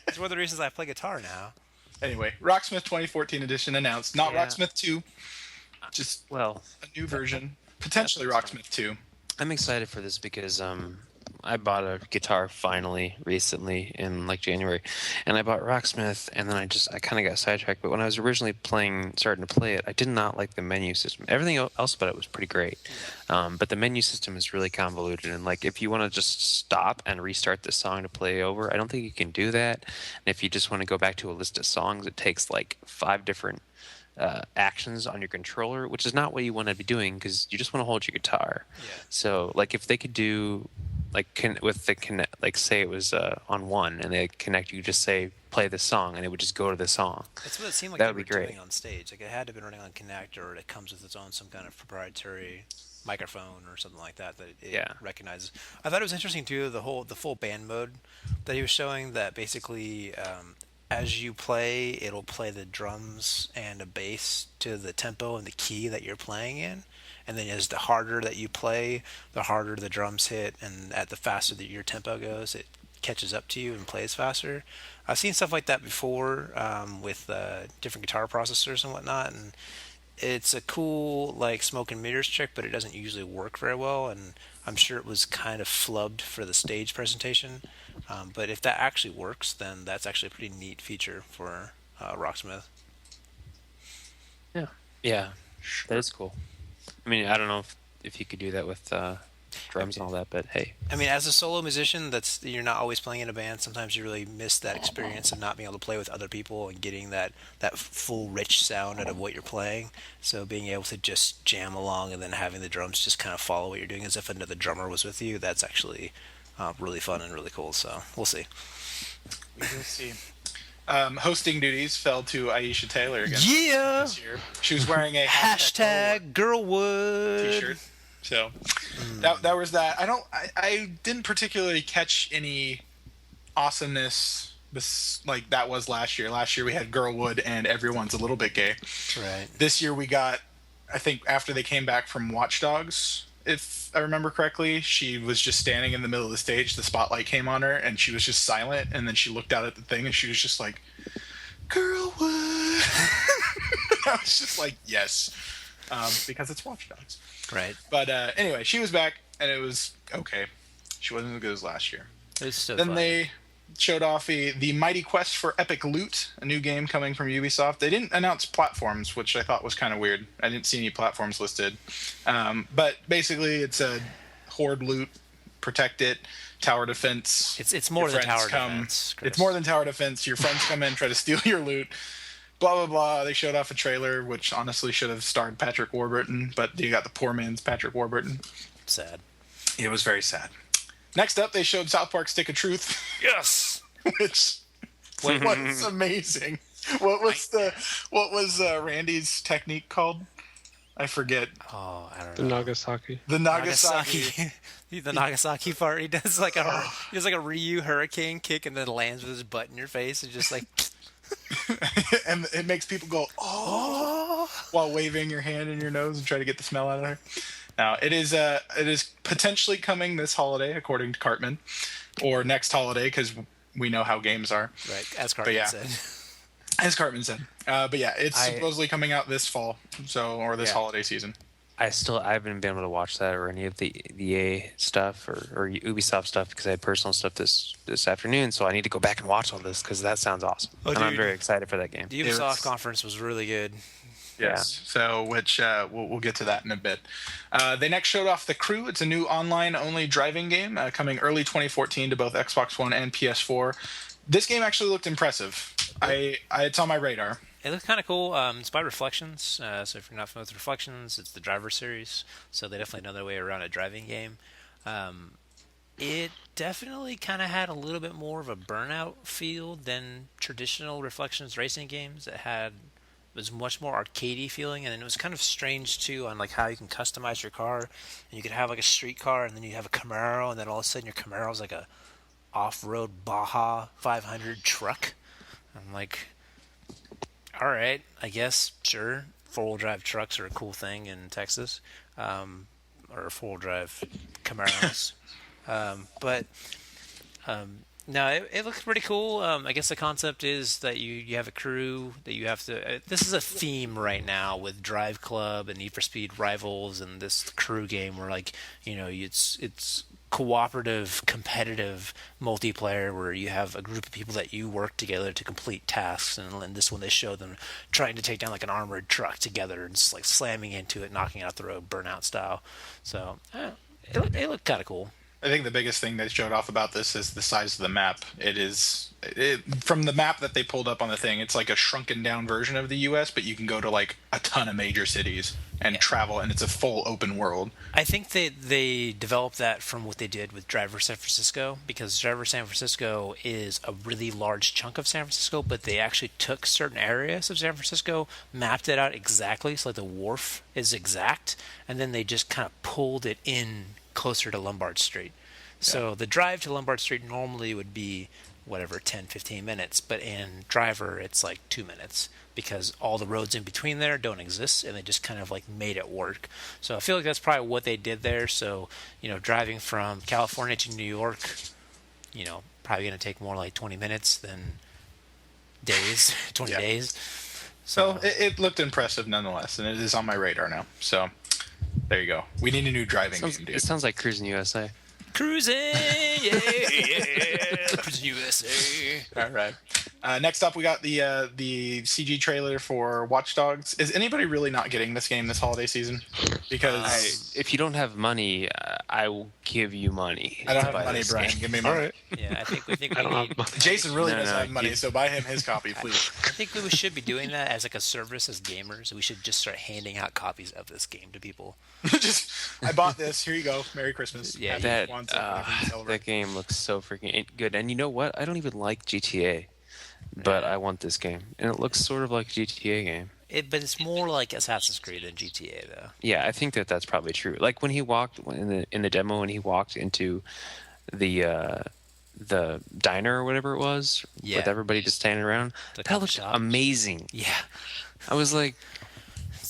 It's one of the reasons I play guitar now. Anyway, Rocksmith 2014 edition announced. Not Yeah. Rocksmith 2, just Well, a new version. Potentially Rocksmith 2. I'm excited for this because I bought a guitar finally recently in like January, and I bought Rocksmith, and then I kind of got sidetracked. But when I was originally starting to play it, I did not like the menu system. Everything else about it was pretty great, but the menu system is really convoluted. And like if you want to just stop and restart the song to play over, I don't think you can do that. And if you just want to go back to a list of songs, it takes like 5 different actions on your controller, which is not what you want to be doing because you just want to hold your guitar. Yeah. So like if they could do with the connect, like say it was on one and they connect, you just say play the song and it would just go to the song. That's what it seemed like That they would were be great. doing on stage. Like it had to have been running on Kinect, or it comes with its own some kind of proprietary microphone or something like that it recognizes. I thought it was interesting too, the full band mode that he was showing, that basically as you play, it'll play the drums and a bass to the tempo and the key that you're playing in. And then as the harder that you play, the harder the drums hit, and at the faster that your tempo goes, it catches up to you and plays faster. I've seen stuff like that before with different guitar processors and whatnot, and it's a cool like smoke and mirrors trick, but it doesn't usually work very well, and I'm sure it was kind of flubbed for the stage presentation. But if that actually works, then that's actually a pretty neat feature for Rocksmith. Yeah, that is cool. I mean, I don't know if you could do that with drums and all that, but hey. I mean, as a solo musician, you're not always playing in a band. Sometimes you really miss that experience of not being able to play with other people and getting that full, rich sound out of what you're playing. So being able to just jam along and then having the drums just kind of follow what you're doing as if another drummer was with you, that's actually really fun and really cool. So we'll see. We will see. Hosting duties fell to Aisha Taylor again Yeah! this year. She was wearing a Hashtag Girlwood t-shirt. So that was that. I didn't particularly catch any awesomeness like that was last year. Last year we had Girlwood and Everyone's a Little Bit Gay. Right. This year we got, I think after they came back from Watch Dogs, if I remember correctly, she was just standing in the middle of the stage. The spotlight came on her and she was just silent. And then she looked out at the thing and she was just like, Girlwood. I was just like, yes. Because it's Watch Dogs. Right. But anyway, she was back, and it was okay. She wasn't as good as last year. It's still Then fun. they showed off the Mighty Quest for Epic Loot, a new game coming from Ubisoft. They didn't announce platforms, which I thought was kind of weird. I didn't see any platforms listed. But basically, it's a horde loot, protect it, tower defense. It's more Your than tower friends come. defense, Chris. It's more than tower defense. Your friends come in, try to steal your loot. Blah, blah, blah. They showed off a trailer, which honestly should have starred Patrick Warburton, but you got the poor man's Patrick Warburton. Sad. It was very sad. Next up, they showed South Park Stick of Truth, Yes! which was amazing. What was Randy's technique called? I forget. Oh, I don't The know. Nagasaki. The Nagasaki. The Nagasaki part. He does like a Ryu hurricane kick and then lands with his butt in your face and just like And it makes people go, oh, while waving your hand in your nose and try to get the smell out of there. Now, it is potentially coming this holiday, according to Cartman, or next holiday, because we know how games are. right, as Cartman said. As Cartman said. But yeah, it's supposedly coming out this fall, or this holiday season. I haven't been able to watch that or any of the EA stuff or Ubisoft stuff because I had personal stuff this afternoon. So I need to go back and watch all this because that sounds awesome. Oh, and I'm dude. very excited for that game. The Ubisoft conference was really good. Yes. So, which we'll get to that in a bit. They next showed off The Crew. It's a new online-only driving game coming early 2014 to both Xbox One and PS4. This game actually looked impressive. It's on my radar. It looks kind of cool. It's by Reflections, so if you're not familiar with Reflections, it's the Driver series, so they definitely know their way around a driving game. It definitely kind of had a little bit more of a Burnout feel than traditional Reflections racing games. It was much more arcadey feeling, and it was kind of strange too on like how you can customize your car, and you could have like a street car, and then you have a Camaro, and then all of a sudden your Camaro's like a off-road Baja 500 truck. I'm like, all right, I guess, sure. Four-wheel drive trucks are a cool thing in Texas, or four-wheel drive Camaros. But no, it looks pretty cool. I guess the concept is that you have a crew that you have to. This is a theme right now with Drive Club and Need for Speed Rivals and this crew game where like it's cooperative, competitive multiplayer where you have a group of people that you work together to complete tasks. And in this one, they show them trying to take down like an armored truck together and just like slamming into it, knocking out the road, Burnout style. So it looked kind of cool. I think the biggest thing they showed off about this is the size of the map. From the map that they pulled up on the thing, it's like a shrunken down version of the US, but you can go to like a ton of major cities and travel, and it's a full open world. I think they developed that from what they did with Driver San Francisco, because Driver San Francisco is a really large chunk of San Francisco, but they actually took certain areas of San Francisco, mapped it out exactly, so like the wharf is exact, and then they just kind of pulled it in closer to Lombard Street. So the drive to Lombard Street normally would be whatever 10-15 minutes, but in Driver it's like 2 minutes because all the roads in between there don't exist, and they just kind of like made it work. So I feel like that's probably what they did there. So driving from California to New York, probably going to take more like 20 minutes than days, 20 days. So it looked impressive nonetheless, and it is on my radar now. So there you go. We need a new driving game, dude. It sounds like Cruising USA. Cruising, yeah, Cruising USA. All right. Next up, we got the CG trailer for Watch Dogs. Is anybody really not getting this game this holiday season? Because if you don't have money, I will give you money. I don't have money, Brian. Game. Give me money. Alright. Yeah, I think we I don't need, have money. Jason really No, doesn't no, have money, so buy him his copy, please. I think we should be doing that as like a service as gamers. We should just start handing out copies of this game to people. I bought this. Here you go. Merry Christmas. Yeah, Happy That Kwanzaa, celebrate. that game looks so freaking good. And you know what? I don't even like GTA, but I want this game, and it looks sort of like a GTA game. But it's more like Assassin's Creed than GTA, though. Yeah, I think that's probably true. Like when he walked in the demo, when he walked into the diner or whatever it was, with everybody just standing around, The that coffee looked shop. amazing. Yeah, I was like,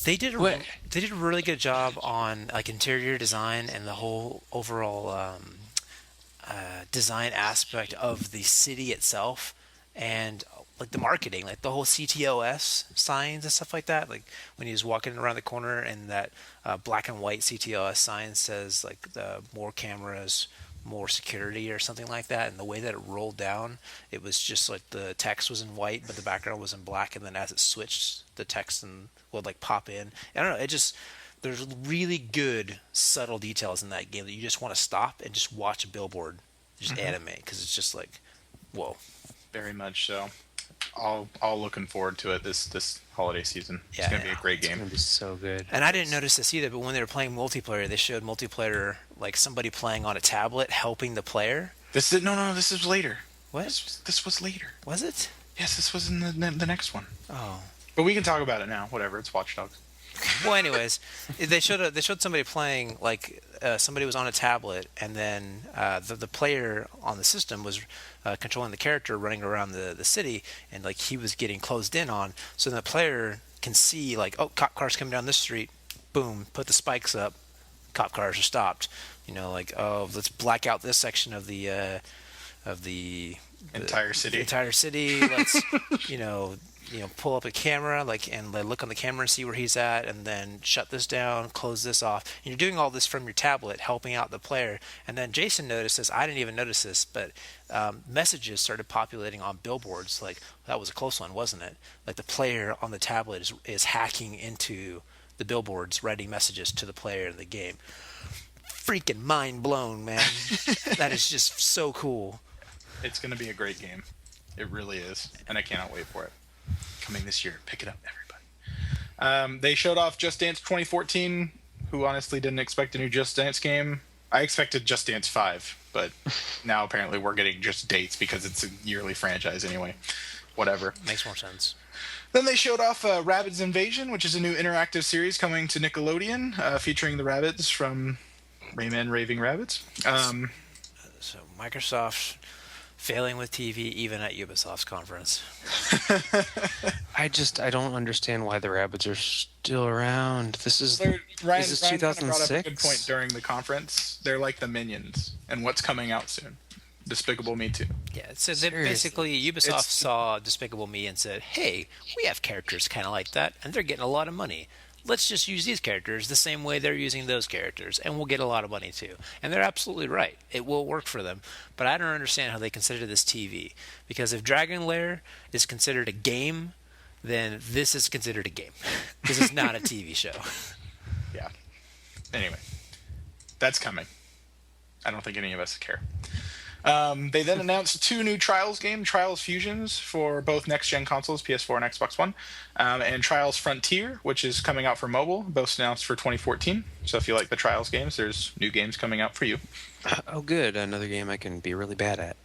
they did What? they did a really good job on like interior design and the whole overall design aspect of the city itself, and like the marketing, like the whole CTOS signs and stuff like that. Like when he was walking around the corner and that black and white CTOS sign says like the more cameras, more security or something like that, and the way that it rolled down, it was just like the text was in white but the background was in black, and then as it switched, the text would like pop in. I don't know, there's really good subtle details in that game that you just want to stop and just watch a billboard just animate, because it's just like, whoa. Very much so. All looking forward to it this holiday season. It's Yeah, gonna be a great it's game. gonna be so good. And I didn't notice this either, but when they were playing multiplayer, they showed multiplayer, like somebody playing on a tablet helping the player. This is no. This is later. What? This was later. Was it? Yes, this was in the next one. Oh. But we can talk about it now. Whatever. It's Watch Dogs. Well, anyways, they showed somebody playing, like somebody was on a tablet, and then the player on the system was controlling the character running around the city, and like he was getting closed in on. So then the player can see like, oh, cop cars coming down this street. Boom, put the spikes up. Cop cars are stopped. Like, oh, let's black out this section of the Entire city. Entire city. Let's pull up a camera and look on the camera and see where he's at, and then shut this down, close this off. And you're doing all this from your tablet, helping out the player. And then Jason noticed this. I didn't even notice this, but messages started populating on billboards. Like, that was a close one, wasn't it? Like the player on the tablet is hacking into the billboards, writing messages to the player in the game. Freaking mind blown, man. That is just so cool. It's gonna be a great game. It really is, and I cannot wait for it. coming this year. Pick it up, everybody. They showed off Just Dance 2014. Who honestly didn't expect a new Just Dance game? I expected Just Dance 5, but now apparently we're getting just dates because it's a yearly franchise anyway. Whatever. Makes more sense. Then they showed off Rabbids Invasion, which is a new interactive series coming to Nickelodeon, featuring the Rabbids from Rayman Raving Rabbids. So Microsoft failing with TV even at Ubisoft's conference. I don't understand why the Rabbids are still around. This is Ryan 2006. brought up a good point during the conference. They're like the Minions, and what's coming out soon? Despicable Me 2. Yeah, so basically Ubisoft saw Despicable Me and said, hey, we have characters kind of like that, and they're getting a lot of money. Let's just use these characters the same way they're using those characters, and we'll get a lot of money too. And they're absolutely right. It will work for them. But I don't understand how they consider this TV. Because if Dragon Lair is considered a game, then this is considered a game. This is not a TV show. Yeah. Anyway, that's coming. I don't think any of us care. They then announced 2 new Trials games, Trials Fusions for both next-gen consoles, PS4 and Xbox One, and Trials Frontier, which is coming out for mobile, both announced for 2014. So if you like the Trials games, there's new games coming out for you. Oh, good. Another game I can be really bad at.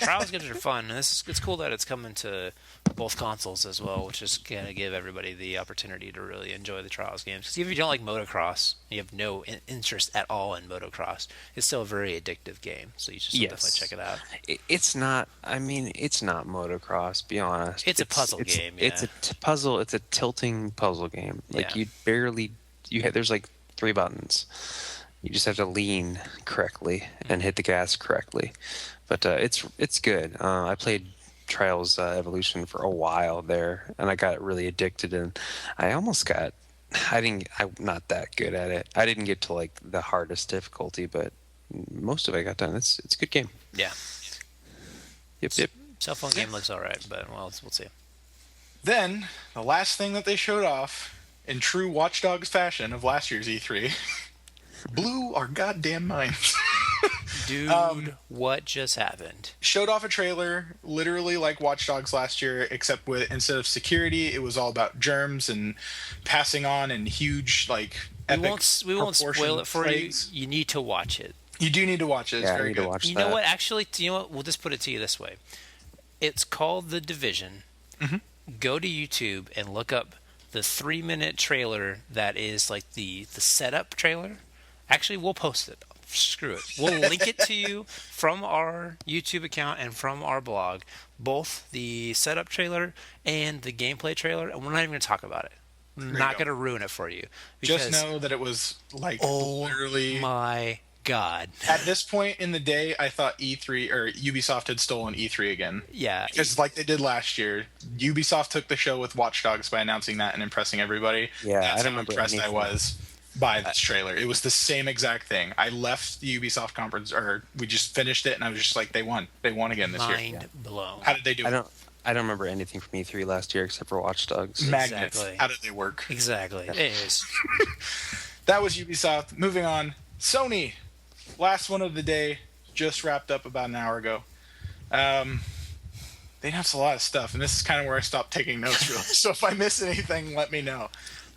Trials games are fun. And it's cool that it's coming to both consoles as well, which is going to give everybody the opportunity to really enjoy the Trials games. Because even if you don't like motocross, you have no interest at all in motocross, it's still a very addictive game. So you should definitely check it out. It's not motocross, be honest. It's a puzzle game, yeah. It's a puzzle. It's a tilting puzzle game. Like, there's like 3 buttons. You just have to lean correctly and hit the gas correctly. But it's good. I played Trials Evolution for a while there, and I got really addicted, and I'm not that good at it. I didn't get to like the hardest difficulty, but most of it I got done. It's a good game. Yeah. Yep. Cell phone game looks all right, but we'll see. Then, the last thing that they showed off, in true Watch Dogs fashion of last year's E3, blew our goddamn minds. Dude, what just happened? Showed off a trailer, literally like Watch Dogs last year, except with instead of security, it was all about germs and passing on and huge, like, epic we won't spoil it for plagues. you. You need to watch it. You do need to watch it. It's very good. To watch you know what? Actually, we'll just put it to you this way. It's called The Division. Mm-hmm. Go to YouTube and look up the 3-minute trailer that is like the setup trailer. Actually, we'll post it. Screw it. We'll link it to you from our YouTube account and from our blog, both the setup trailer and the gameplay trailer, and we're not even going to talk about it. We're not going to ruin it for you. Just know that it was like literally... my God. At this point in the day, I thought E3 or Ubisoft had stolen E3 again. Yeah. Because like they did last year, Ubisoft took the show with Watch Dogs by announcing that and impressing everybody. Yeah, That's I don't how remember impressed anything. I was by this trailer. It was the same exact thing. I left the Ubisoft conference, or we just finished it, and I was just like, they won. They won again this year. Mind blown. How did they do it? I don't remember anything from E3 last year except for Watch Dogs. Magnets. Exactly. How did they work? Exactly. It is. That was Ubisoft. Moving on. Sony. Last one of the day. Just wrapped up about an hour ago. They announced a lot of stuff, and this is kind of where I stopped taking notes, really. So if I miss anything, let me know.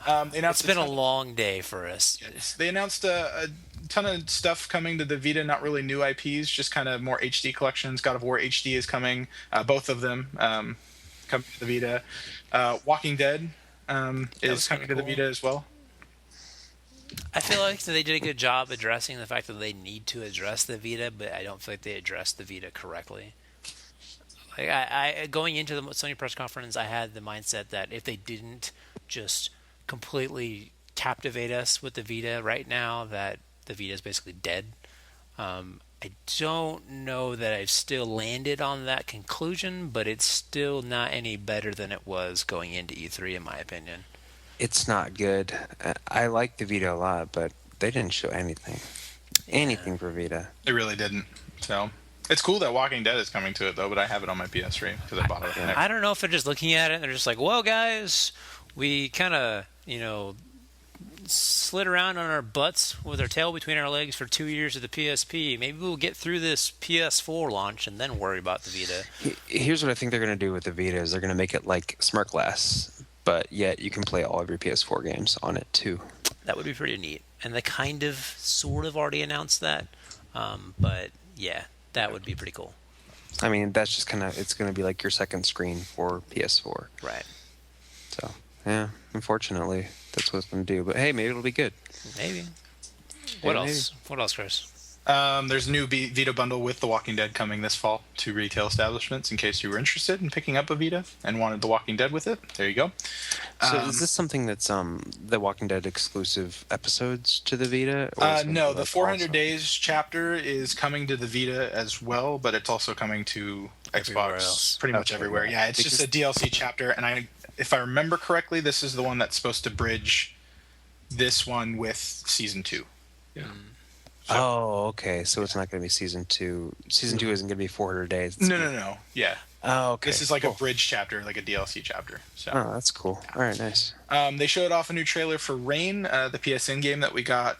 It's been a long day for us. Yes. They announced a ton of stuff coming to the Vita, not really new IPs, just kind of more HD collections. God of War HD is coming, both of them coming to the Vita. Walking Dead is coming to the Vita as well. I feel like they did a good job addressing the fact that they need to address the Vita, but I don't feel like they addressed the Vita correctly. Like I going into the Sony press conference, I had the mindset that if they didn't just completely captivate us with the Vita right now, that the Vita is basically dead. I don't know that I've still landed on that conclusion, but it's still not any better than it was going into E3, in my opinion. It's not good. I like the Vita a lot, but they didn't show anything. Anything for Vita. They really didn't. So it's cool that Walking Dead is coming to it, though, but I have it on my PS3 because I bought it. I don't know if they're just looking at it and they're just like, well, guys, we kind of, slid around on our butts with our tail between our legs for 2 years of the PSP. Maybe we'll get through this PS4 launch and then worry about the Vita. Here's what I think they're going to do with the Vita is they're going to make it like Smart Glass, but yet you can play all of your PS4 games on it too. That would be pretty neat. And they sort of already announced that. But yeah, that would be pretty cool. I mean, that's just it's going to be like your second screen for PS4. Right. So, yeah, unfortunately, that's what it's going to do. But hey, maybe it'll be good. Maybe. What else? What else, Chris? There's a new Vita bundle with The Walking Dead coming this fall to retail establishments in case you were interested in picking up a Vita and wanted The Walking Dead with it. There you go. So is this something that's The Walking Dead exclusive episodes to the Vita? No, the 400 Days chapter is coming to the Vita as well, but it's also coming to Xbox pretty much everywhere. Yeah, it's just a DLC chapter, and if I remember correctly, this is the one that's supposed to bridge this one with Season 2. Yeah. Oh, okay. So it's not going to be Season 2. Season 2 isn't going to be 400 days. No. Yeah. Oh, okay. This is like a bridge chapter, like a DLC chapter. So. Oh, that's cool. All right, nice. They showed off a new trailer for Rain, the PSN game that we got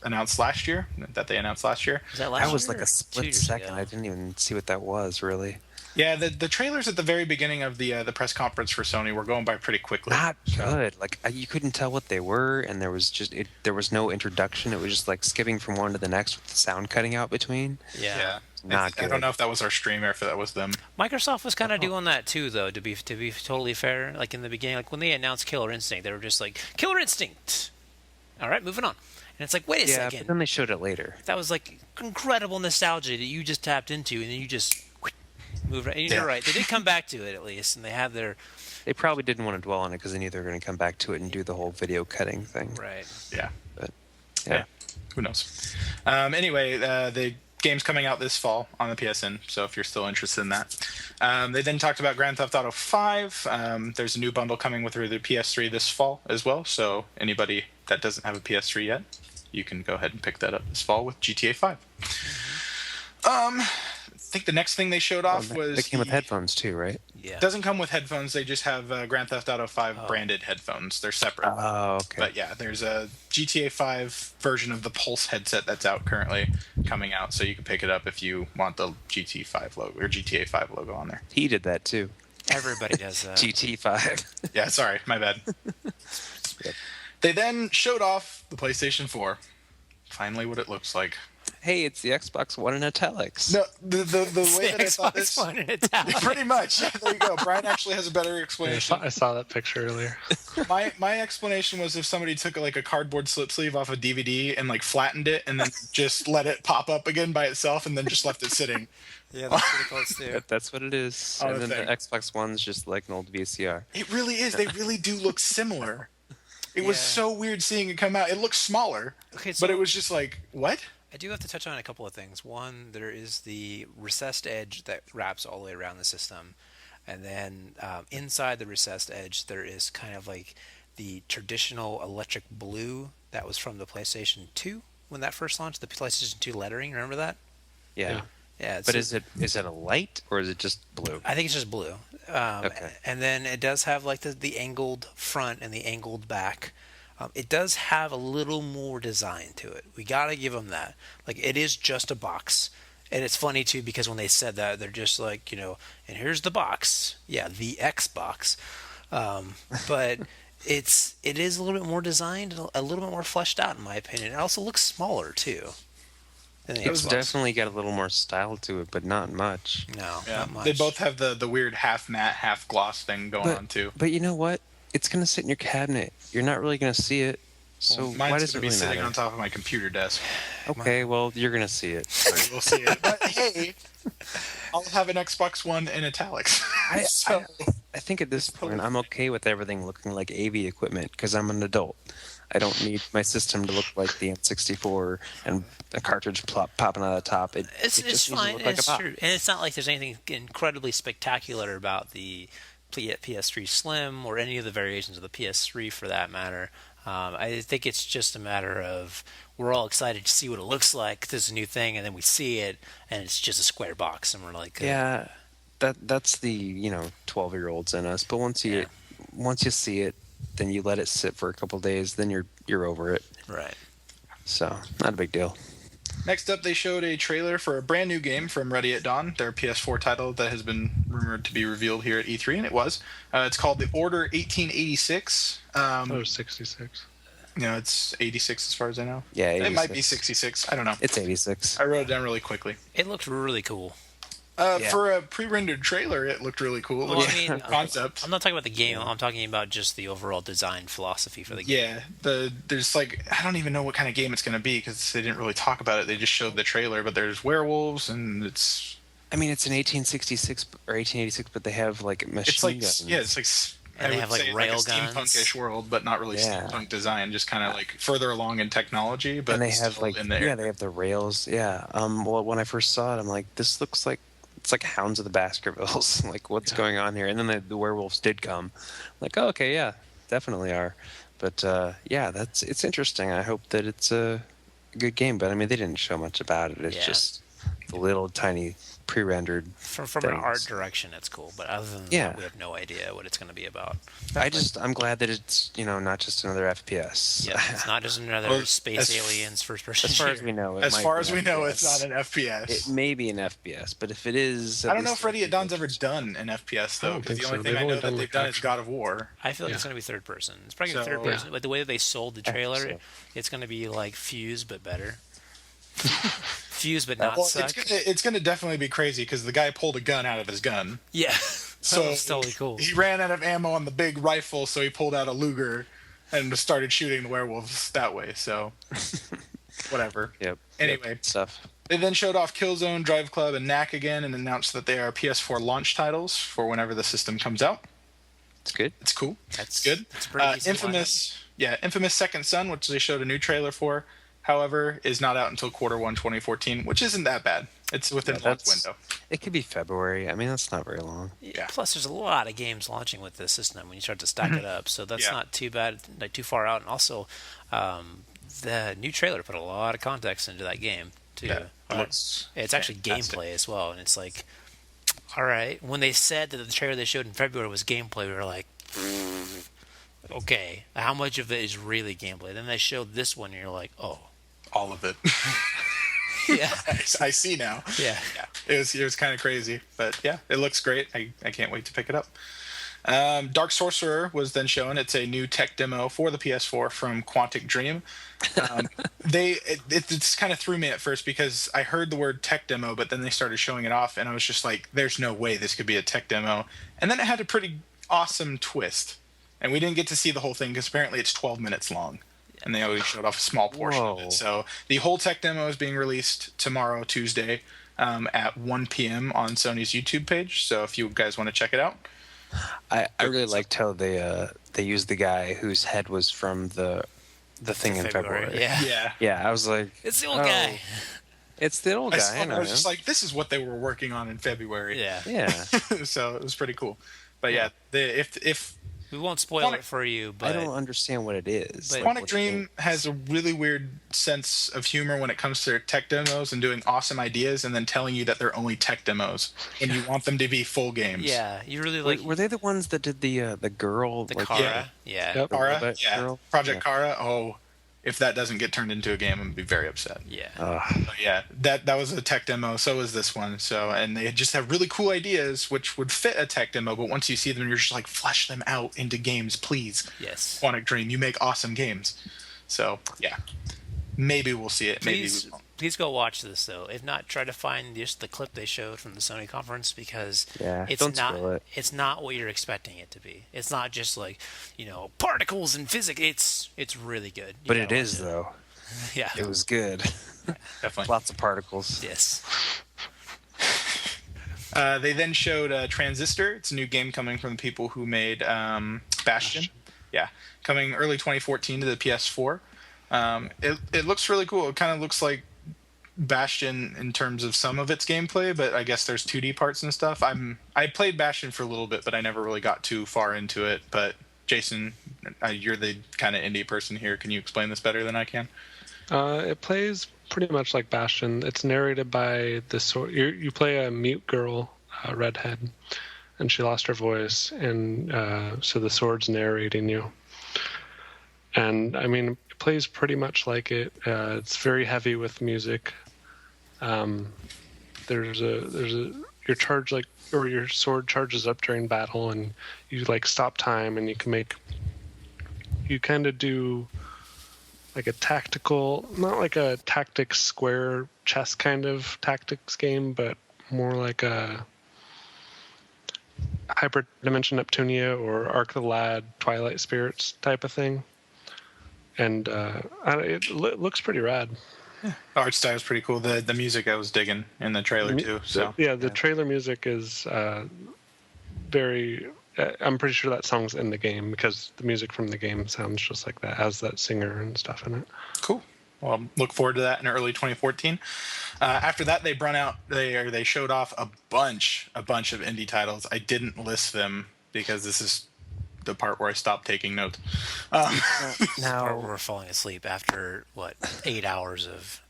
announced last year. That was like a split second. I didn't even see what that was, really. Yeah, the trailers at the very beginning of the press conference for Sony were going by pretty quickly. Not good. Like you couldn't tell what they were, and there was no introduction. It was just like skipping from one to the next with the sound cutting out between. Yeah. Not good. I don't know if that was our stream or if that was them. Microsoft was kind of doing that too, though. To be totally fair, like in the beginning, like when they announced Killer Instinct, they were just like Killer Instinct. All right, moving on. And it's like, wait a second. But then they showed it later. That was like incredible nostalgia that you just tapped into, and then you just moved right. And you're right. They did come back to it at least, and they have their. They probably didn't want to dwell on it because they knew they were going to come back to it and do the whole video cutting thing. Right. Yeah. But yeah. Who knows? Anyway, the game's coming out this fall on the PSN, so if you're still interested in that. They then talked about Grand Theft Auto 5. There's a new bundle coming with the PS3 this fall as well, so anybody that doesn't have a PS3 yet, you can go ahead and pick that up this fall with GTA 5. I think the next thing they showed off was... They came with headphones too, right? Yeah. Doesn't come with headphones. They just have Grand Theft Auto 5 branded headphones. They're separate. Oh, okay. But yeah, there's a GTA 5 version of the Pulse headset that's out currently coming out, so you can pick it up if you want the GT5 logo or GTA 5 logo on there. He did that too. Everybody does that. GT5. Yeah, sorry, my bad. Yep. They then showed off the PlayStation 4. Finally, what it looks like. Hey, it's the Xbox One in italics. No, the way that I thought this... One in italics. Pretty much. Yeah, there you go. Brian actually has a better explanation. I saw that picture earlier. My explanation was if somebody took like a cardboard slip sleeve off a DVD and like flattened it and then just let it pop up again by itself and then just left it sitting. Yeah, that's pretty close too. That's what it is. Oh, and then the Xbox One's just like an old VCR. It really is. They really do look similar. It was so weird seeing it come out. It looks smaller, but it was just like, what? I do have to touch on a couple of things. One, there is the recessed edge that wraps all the way around the system. And then inside the recessed edge, there is kind of like the traditional electric blue that was from the PlayStation 2 when that first launched, the PlayStation 2 lettering. Remember that? Yeah. Yeah. But is it a light or is it just blue? I think it's just blue. Okay. And then it does have like the angled front and the angled back. It does have a little more design to it. We gotta give them that. Like, it is just a box. And it's funny too because when they said that, they're just like, and here's the box. Yeah, the Xbox. But it is a little bit more designed, a little bit more fleshed out in my opinion. It also looks smaller too. It's definitely got a little more style to it, but not much. No, yeah. not much. They both have the weird half matte, half gloss thing going on too. But you know what? It's going to sit in your cabinet. You're not really going to see it. So mine's why does it be really sitting matter? on top of my computer desk. Okay, well, you're going to see it. We'll see it. But hey, I'll have an Xbox One in italics. I think at this point, I'm okay with everything looking like AV equipment because I'm an adult. I don't need my system to look like the N64 and a cartridge popping out of the top. It's fine. It's true. And it's not like there's anything incredibly spectacular about the PS3 Slim or any of the variations of the PS3 for that matter. I think it's just a matter of we're all excited to see what it looks like. There's a new thing, and then we see it, and it's just a square box, and we're like, yeah, that's the 12-year-olds in us. But once you see it, then you let it sit for a couple of days, then you're over it. Right. So not a big deal. Next up, they showed a trailer for a brand new game from Ready at Dawn, their PS4 title that has been rumored to be revealed here at E3, and it was. It's called The Order 1886. Oh, 66. It's 86 as far as I know. Yeah, 86. It might be 66. I don't know. It's 86. I wrote it down really quickly. It looked really cool. Yeah. For a pre-rendered trailer, it looked really cool. Well, I mean, Concept. I'm not talking about the game. I'm talking about just the overall design philosophy for the game. Yeah, there's like, I don't even know what kind of game it's going to be because they didn't really talk about it. They just showed the trailer, but there's werewolves and it's. I mean, it's an 1866 or 1886, but they have like machine guns. Yeah, it's like. And I they would have like say rail like a guns. steampunkish world, but not really steampunk design. Just kind of like further along in technology, but and they still have like in there. they have the rails. Yeah. Well, when I first saw it, I'm like, this looks like it's like Hounds of the Baskervilles. Like, what's going on here? And then the werewolves did come. Like, oh, okay, yeah, definitely are. But yeah, it's interesting. I hope that it's a good game. But I mean, they didn't show much about it. It's just the little tiny pre-rendered From things. an art direction, it's cool, but other than that, we have no idea what it's going to be about. I'm glad that it's not just another FPS. Yeah, it's not just another space aliens first person. As far as we know, it's not an FPS. It may be an FPS, but if it is, I don't know if Ready at Dawn's ever done an FPS though, because the only thing I know that they've done is God of War. I feel like it's going to be third person. It's probably going to be third person, but the way that they sold the trailer, it's going to be like Fuse but better. Fuse but not suck. It's gonna definitely be crazy because the guy pulled a gun out of his gun. Yeah, so that was totally cool. He ran out of ammo on the big rifle, so he pulled out a Luger and started shooting the werewolves that way. So whatever. Yep. Anyway, stuff. They then showed off Killzone, Drive Club, and Knack again, and announced that they are PS4 launch titles for whenever the system comes out. It's good. It's cool. That's good. That's pretty Infamous Second Son, which they showed a new trailer for. However, is not out until Q1 2014, which isn't that bad. It's within the window. It could be February. I mean, that's not very long. Yeah. Plus, there's a lot of games launching with this system when you start to stack it up, so that's not too bad, like too far out. And also, the new trailer put a lot of context into that game too. Yeah, it's actually gameplay as well, and it's like, all right. When they said that the trailer they showed in February was gameplay, we were like, okay, how much of it is really gameplay? Then they showed this one, and you're like, oh. All of it. Yeah, I see now. Yeah. It was kind of crazy, but yeah, it looks great. I can't wait to pick it up. Dark Sorcerer was then shown. It's a new tech demo for the PS4 from Quantic Dream. It kind of threw me at first because I heard the word tech demo, but then they started showing it off, and I was just like, "There's no way this could be a tech demo." And then it had a pretty awesome twist, and we didn't get to see the whole thing because apparently it's 12 minutes long. And they only showed off a small portion of it. So the whole tech demo is being released tomorrow, Tuesday, at 1 p.m. on Sony's YouTube page. So if you guys want to check it out. I really liked how they used the guy whose head was from the thing in February. Yeah. I was like, it's the old guy. It's the old guy. I was just like, this is what they were working on in February. Yeah. So it was pretty cool. But yeah, if we won't spoil it for you, but I don't understand what it is. Quantic Dream has a really weird sense of humor when it comes to tech demos and doing awesome ideas and then telling you that they're only tech demos when you want them to be full games. Yeah, you really like. Were they the ones that did the girl? The Kara? Yeah. Kara? Yeah. Project Kara? Oh, if that doesn't get turned into a game, I'm going to be very upset. Yeah. Yeah, that was a tech demo. So was this one. So, and they just have really cool ideas which would fit a tech demo, but once you see them, you're just like, flesh them out into games, please. Yes. Quantic Dream, you make awesome games. So, yeah. Maybe we'll see it. Maybe we won't. Please go watch this, though. If not, try to find just the clip they showed from the Sony conference because it's not what you're expecting it to be. It's not just like, particles and physics. It's really good. But it is, though. Yeah. It was good. Definitely. Lots of particles. Yes. They then showed Transistor. It's a new game coming from the people who made Bastion. Yeah. Coming early 2014 to the PS4. It looks really cool. It kind of looks like Bastion in terms of some of its gameplay, but I guess there's 2D parts and stuff. I played Bastion for a little bit, but I never really got too far into it. But Jason, you're the kind of indie person here. Can you explain this better than I can? It plays pretty much like Bastion. It's narrated by you play a mute girl, redhead, and she lost her voice, and so the sword's narrating you. And I mean, it plays pretty much like it. It's very heavy with music. There's a your charge like or your sword charges up during battle, and you like stop time, and you kind of do like a tactical, not like a tactics square chess kind of tactics game, but more like a Hyperdimension Neptunia or Arc the Lad, Twilight Spirits type of thing. And it looks pretty rad. The art style is pretty cool. The music I was digging in the trailer too. So the trailer music is very. I'm pretty sure that song's in the game because the music from the game sounds just like that, has that singer and stuff in it. cool. Well, look forward to that in early 2014. After that, they showed off a bunch of indie titles. I didn't list them because this is the part where I stopped taking notes. Now we're falling asleep after 8 hours of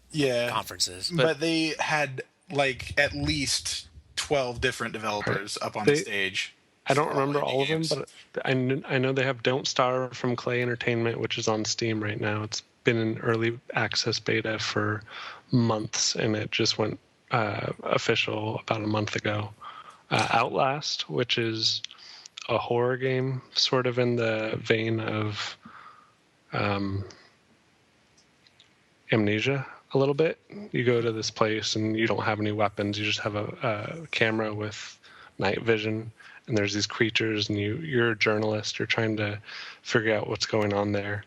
conferences. But they had like at least 12 different developers up on the stage. I don't remember all of them, games. but I know they have Don't Starve from Clay Entertainment, which is on Steam right now. It's been in early access beta for months, and it just went official about a month ago. Outlast, which is a horror game, sort of in the vein of Amnesia a little bit. You go to this place and you don't have any weapons. You just have a camera with night vision, and there's these creatures, and you're a journalist. You're trying to figure out what's going on there,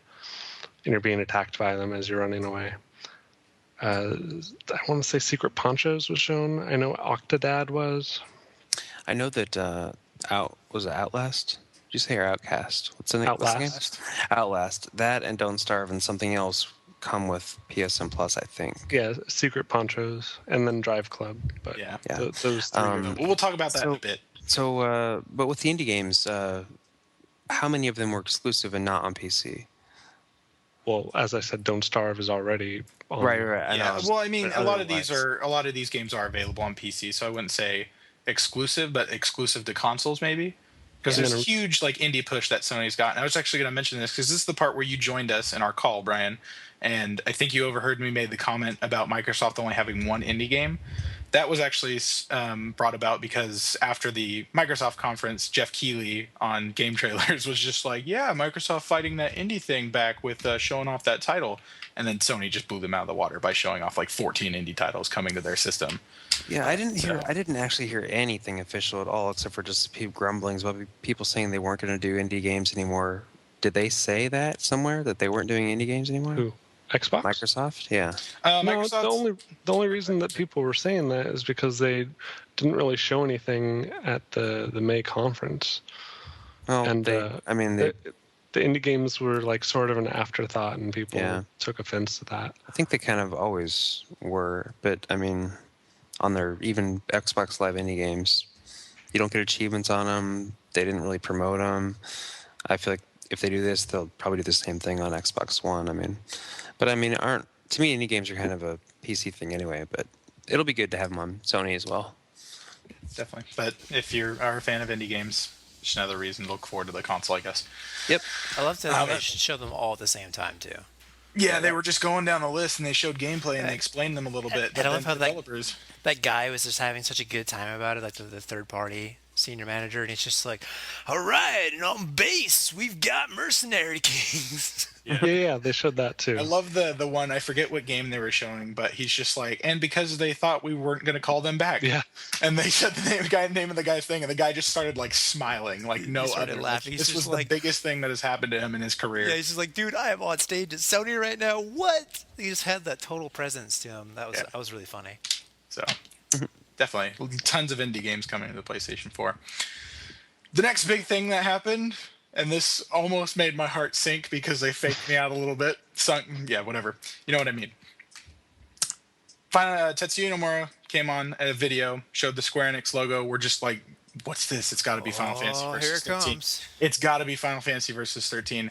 and you're being attacked by them as you're running away. I want to say Secret Ponchos was shown. I know Octodad was. I know that was it Outlast? Did you say or Outcast? What's the name? Outlast. Outlast. That and Don't Starve and something else come with PSN Plus, I think. Yeah, Secret Ponchos and then Drive Club. But Yeah. those three. We'll talk about that in a bit. So, but with the indie games, how many of them were exclusive and not on PC? Well, as I said, Don't Starve is already on. Right. Yeah. Well, I mean, a lot of these games are available on PC, so I wouldn't say exclusive, but exclusive to consoles maybe. Because there's a huge like indie push that Sony's got. And I was actually going to mention this because this is the part where you joined us in our call, Brian. And I think you overheard me made the comment about Microsoft only having one indie game. That was actually brought about because after the Microsoft conference, Jeff Keighley on Game Trailers was just like, yeah, Microsoft fighting that indie thing back with showing off that title. And then Sony just blew them out of the water by showing off like 14 indie titles coming to their system. Yeah, I didn't actually hear anything official at all, except for just grumblings about people saying they weren't going to do indie games anymore. Did they say that somewhere that they weren't doing indie games anymore? Who? Xbox? Microsoft? Yeah. No, the only reason that people were saying that is because they didn't really show anything at the May conference. Well, and the indie games were like sort of an afterthought, and people took offense to that. I think they kind of always were, but I mean, on their even Xbox Live indie games, you don't get achievements on them. They didn't really promote them. I feel like if they do this, they'll probably do the same thing on Xbox One. To me, indie games are kind of a PC thing anyway, but it'll be good to have them on Sony as well. Definitely. But if you are a fan of indie games, just another reason to look forward to the console, I guess. Yep. I love that they should show them all at the same time, too. Yeah, they were just going down the list, and they showed gameplay, and they explained them a little bit. And I love how that guy was just having such a good time about it, like the third-party senior manager, and he's just like, all right, and on base, we've got Mercenary Kings. Yeah, they showed that too. I love the one, I forget what game they were showing, but he's just like, and because they thought we weren't going to call them back. Yeah. And they said the name of the guy's thing, and the guy just started like smiling, like no other. Laughing. This was the biggest thing that has happened to him in his career. Yeah, he's just like, dude, I am on stage at Sony right now. What? He just had that total presence to him. That was really funny. So, definitely, tons of indie games coming to the PlayStation 4. The next big thing that happened, and this almost made my heart sink because they faked me out a little bit. Whatever. You know what I mean. Tetsuya Nomura came on a video, showed the Square Enix logo. We're just like, what's this? It's got to be Final Fantasy versus 13. It's got to be Final Fantasy versus 13.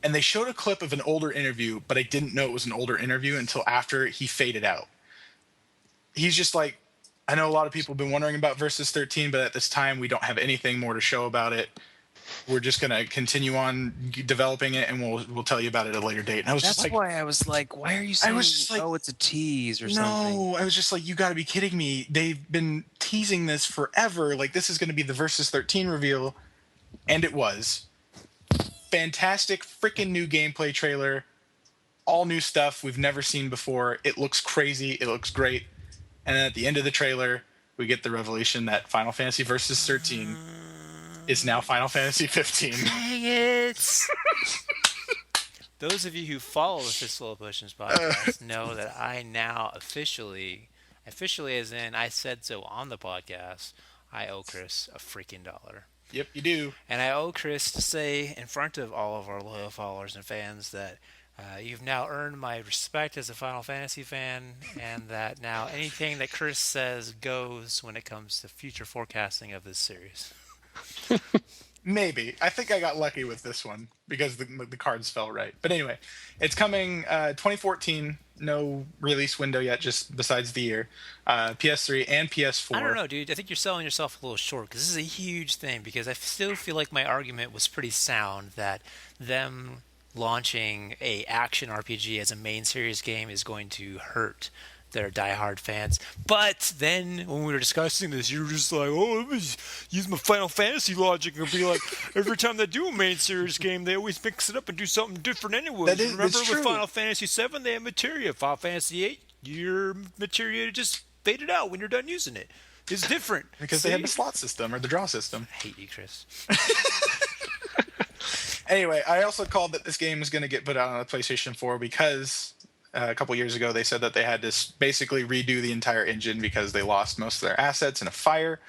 And they showed a clip of an older interview, but I didn't know it was an older interview until after he faded out. He's just like, I know a lot of people have been wondering about Versus 13, but at this time we don't have anything more to show about it. we're just going to continue on developing it, and we'll tell you about it at a later date. And I was That's just like, why I was like, why are you saying, it's a tease or something? no, I was just like, you got to be kidding me. They've been teasing this forever. Like, this is going to be the Versus 13 reveal. And it was. Fantastic freaking new gameplay trailer. All new stuff we've never seen before. It looks crazy. It looks great. And then at the end of the trailer, we get the revelation that Final Fantasy Versus 13 is now Final Fantasy 15. Dang it! Those of you who follow the FistFullofPotions podcast know that I now officially as in I said so on the podcast, I owe Chris a freaking $1. Yep, you do. And I owe Chris to say in front of all of our loyal followers and fans that you've now earned my respect as a Final Fantasy fan, and that now anything that Chris says goes when it comes to future forecasting of this series. Maybe. I think I got lucky with this one because the cards fell right. But anyway, it's coming 2014. No release window yet, just besides the year. PS3 and PS4. I don't know, dude. I think you're selling yourself a little short because this is a huge thing. Because I still feel like my argument was pretty sound that them launching a action RPG as a main series game is going to hurt their diehard fans. But then when we were discussing this, you were just like, oh, let me use my Final Fantasy logic and be like, every time they do a main series game, they always mix it up and do something different anyway. Remember with Final Fantasy 7, they had materia. Final Fantasy 8, your materia just faded out when you're done using it. It's different. Because they had the slot system or the draw system. I hate you, Chris. Anyway, I also called that this game is going to get put out on the PlayStation 4 because a couple years ago they said that they had to basically redo the entire engine because they lost most of their assets in a fire.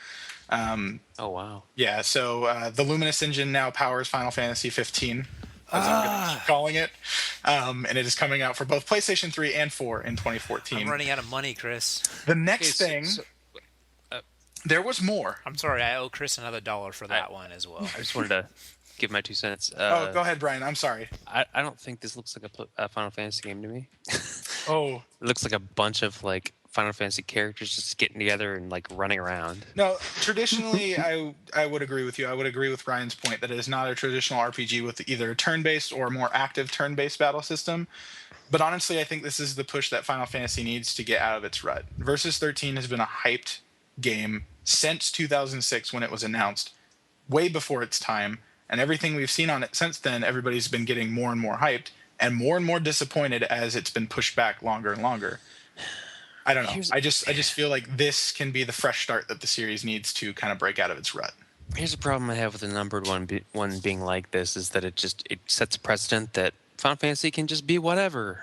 Oh, wow. Yeah, so the Luminous engine now powers Final Fantasy 15, as I'm going to keep calling it. And it is coming out for both PlayStation 3 and 4 in 2014. I'm running out of money, Chris. The next thing... there was more. I'm sorry, I owe Chris another $1 for that one as well. I just wanted to give my 2 cents. Go ahead, Brian. I'm sorry. I don't think this looks like a Final Fantasy game to me. Oh. It looks like a bunch of like Final Fantasy characters just getting together and like running around. No, traditionally, I would agree with you. I would agree with Brian's point that it is not a traditional RPG with either a turn-based or a more active turn-based battle system. But honestly, I think this is the push that Final Fantasy needs to get out of its rut. Versus 13 has been a hyped game since 2006 when it was announced, way before its time. And everything we've seen on it since then, everybody's been getting more and more hyped and more disappointed as it's been pushed back longer and longer. I don't know. I just feel like this can be the fresh start that the series needs to kind of break out of its rut. Here's a problem I have with the numbered one being like this is that it sets a precedent that Final Fantasy can just be whatever.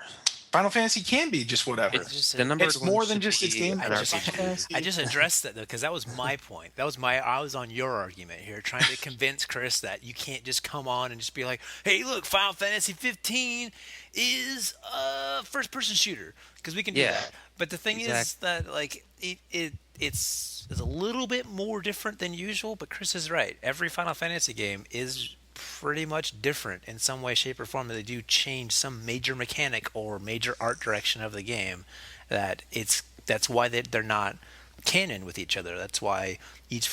Final Fantasy can be just whatever. It's more than just its game. I just addressed that though because that was my point. I was on your argument here, trying to convince Chris that you can't just come on and just be like, "Hey, look, Final Fantasy 15 is a first-person shooter," because we can do that. But the thing is that like it's a little bit more different than usual. But Chris is right. Every Final Fantasy game is pretty much different in some way, shape, or form. That they do change some major mechanic or major art direction of the game. That's why they're not canon with each other. That's why each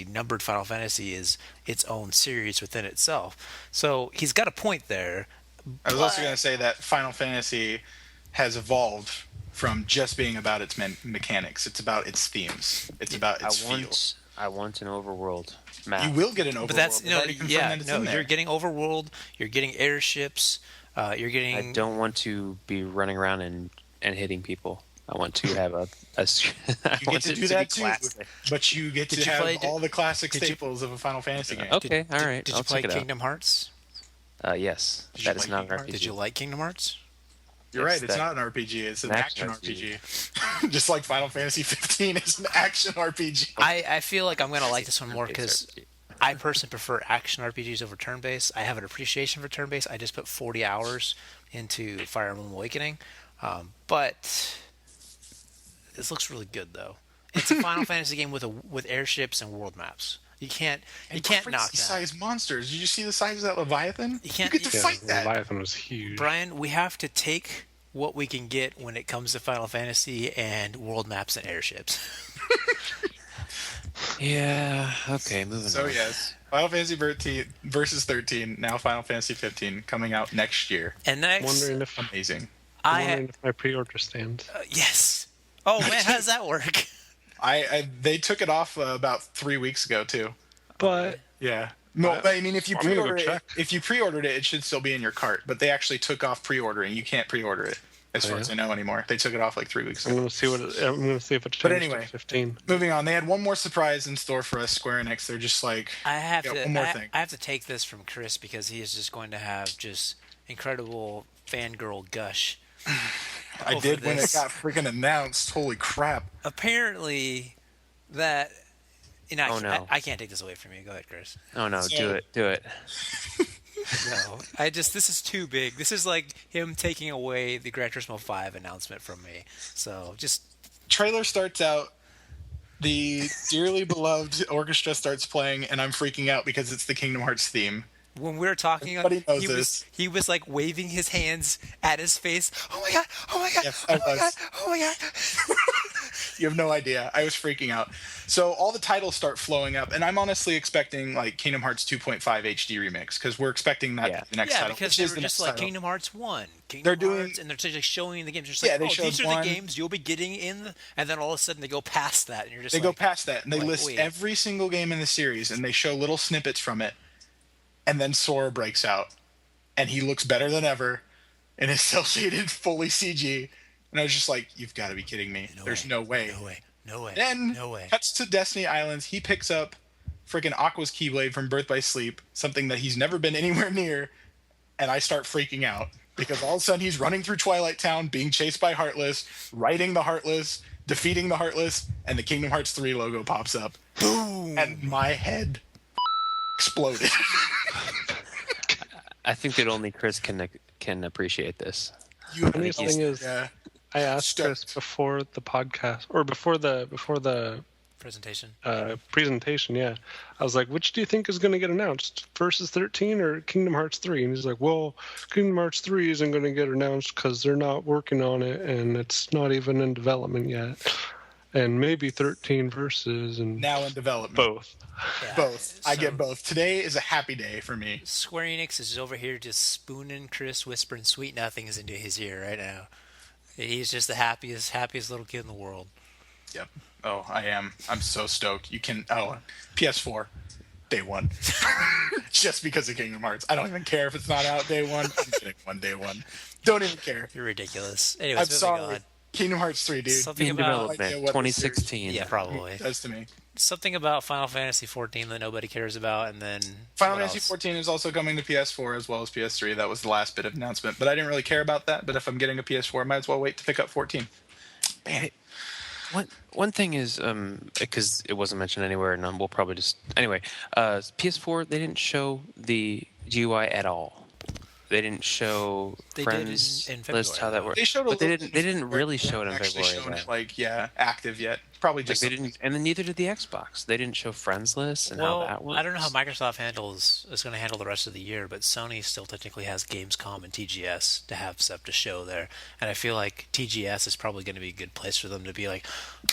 numbered Final Fantasy is its own series within itself. So he's got a point there. I was also going to say that Final Fantasy has evolved from just being about its mechanics. It's about its themes. It's about its feel. I want an overworld map. You will get an overworld. But that's you're getting overworld. You're getting airships. You're getting. I don't want to be running around and hitting people. I want to have a you get to do that too, but you get to have all the classic staples of a Final Fantasy game. Okay, all right. Did you play Kingdom Hearts? Yes, that is not an RPG. Did you like Kingdom Hearts? You're right. It's not an RPG. It's an action RPG. Just like Final Fantasy 15 is an action RPG. I feel like I'm going to like this one more because I personally prefer action RPGs over turn-based. I have an appreciation for turn-based. I just put 40 hours into Fire Emblem Awakening. But this looks really good, though. It's a Final Fantasy game with airships and world maps. You can't knock that. Size monsters. Did you see the size of that Leviathan? You get to fight that. Leviathan was huge. Brian, we have to take what we can get when it comes to Final Fantasy and world maps and airships. Yeah. Okay. Moving So on. yes, Final Fantasy 13 versus 13. Now Final Fantasy 15 coming out next year. And I'm next, wondering if Amazing. my pre-order stands. yes. Oh man, how does that work? They took it off about 3 weeks ago too. But Yeah. No, but I mean, if you I'm gonna go pre-order it, check. if you pre-ordered it, it should still be in your cart. But they actually took off pre-ordering. You can't pre-order it, as far as I know anymore. They took it off like 3 weeks I'm ago. gonna see I'm gonna see if it's changed But anyway. to 15. Moving on, they had one more surprise in store for us, Square Enix. They're just like, I have yeah, to. one more I, thing. I have to take this from Chris because he is just going to have just incredible fangirl gush. I over did when it this. got freaking announced. Holy crap! Apparently, that Oh, no. I can't take this away from you. Go ahead, Chris. Oh no, So- do it. No, this is too big. This is like him taking away the Gran Turismo 5 announcement from me. So just Trailer starts out. The dearly beloved orchestra starts playing, and I'm freaking out because it's the Kingdom Hearts theme. when we were talking, Everybody knows he this. was like waving his hands at his face. Oh my god! Oh my god! Yes, oh I my was. god! Oh my god! You have no idea. I was freaking out. So all the titles start flowing up, and I'm honestly expecting like Kingdom Hearts 2.5 HD remix because we're expecting that to be the next Yeah, title. because which they is were the just next like title. Kingdom Hearts 1, Kingdom They're doing- Hearts, and they're just showing the games. Just Yeah, like, they oh, showed these are one. the games you'll be getting in, and then all of a sudden they go past that, and you're just They like, go past that, and they like, list wait. every single game in the series, and they show little snippets from it. And then Sora breaks out, and he looks better than ever in his cel-shaded, fully CG. And I was just like, "You've got to be kidding me! There's no way." No way. No way. Then no way. cuts to Destiny Islands. He picks up freaking Aqua's Keyblade from Birth by Sleep, something that he's never been anywhere near, and I start freaking out because all of a sudden he's running through Twilight Town, being chased by Heartless, riding the Heartless, defeating the Heartless, and the Kingdom Hearts 3 logo pops up. Boom! And my head exploded. I think that only Chris can appreciate this. You Funny thing is, yeah. I asked Chris Stoked. before the podcast or before the Presentation. presentation. Yeah, I was like, "Which do you think is going to get announced, Versus 13 or Kingdom Hearts 3?" And he's like, "Well, Kingdom Hearts 3 isn't going to get announced because they're not working on it and it's not even in development yet, and maybe 13 Versus and Now in development. both." Yeah. Both. I So, get both. Today is a happy day for me. Square Enix is over here just spooning Chris, whispering sweet nothings into his ear right now. He's just the happiest little kid in the world. Yep. Oh, I am. I'm so stoked. You can. Oh, PS4, day one. Just because of Kingdom Hearts. I don't even care if it's not out day one. I'm getting one day one. Don't even care. You're ridiculous. Anyways, I'm moving sorry. on. Kingdom Hearts 3, dude. Something In about idea development, what this 2016. yeah, probably Does to me. something about Final Fantasy 14 that nobody cares about, and then Final what Fantasy else? 14 is also coming to PS4 as well as PS3. That was the last bit of announcement, but I didn't really care about that. But if I'm getting a PS4, I might as well wait to pick up 14. Bam. One thing is because it wasn't mentioned anywhere, and we'll probably just anyway. PS4 they didn't show the GUI at all. They didn't show They did friends in list February, how that though. works. They showed a but they little didn't really show it in actually February. shown though. it like active yet. Probably Like just they didn't, and then neither did the Xbox. They didn't show friends lists and Well, how that works. I don't know how Microsoft is going to handle the rest of the year, but Sony still technically has Gamescom and TGS to have stuff to show there, and I feel like TGS is probably going to be a good place for them to be like,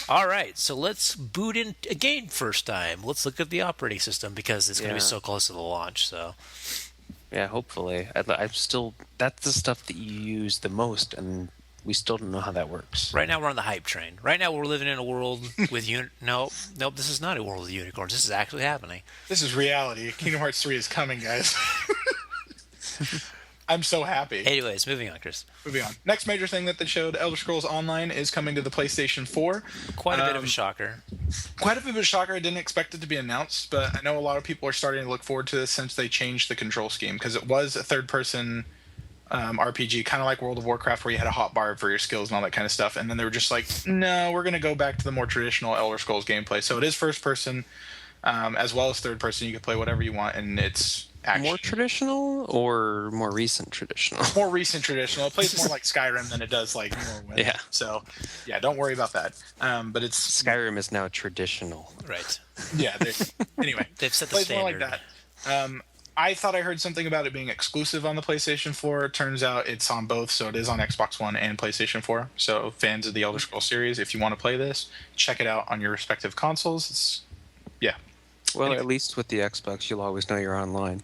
all right, so let's boot in a game first time. Let's look at the operating system because it's going to be Yeah. so close to the launch. So Yeah, hopefully. I'm still. That's the stuff that you use the most, and we still don't know how that works. right now we're on the hype train. Right now we're living in a world with nope, this is not a world with unicorns. This is actually happening. This is reality. Kingdom Hearts 3 is coming, guys. I'm so happy. Anyways, moving on, Chris. Moving on. Next major thing that they showed, Elder Scrolls Online is coming to the PlayStation 4. Quite a bit of a shocker. Quite a bit of a shocker. I didn't expect it to be announced, but I know a lot of people are starting to look forward to this since they changed the control scheme, because it was a third-person RPG, kind of like World of Warcraft, where you had a hotbar for your skills and all that kind of stuff, and then they were just like, no, we're going to go back to the more traditional Elder Scrolls gameplay. So it is first-person, as well as third-person. You can play whatever you want, and it's action. More traditional or more recent traditional? More recent traditional. It plays more like Skyrim than it does like Morrowind. Yeah. So, yeah, don't worry about that. But it's Skyrim is now traditional. Right. yeah. Anyway, They've set the plays more standard. like that. I thought I heard something about it being exclusive on the PlayStation 4. Turns out it's on both, so it is on Xbox One and PlayStation 4. So fans of the Elder Scrolls series, if you want to play this, check it out on your respective consoles. It's Well, at least with the Xbox, you'll always know you're online.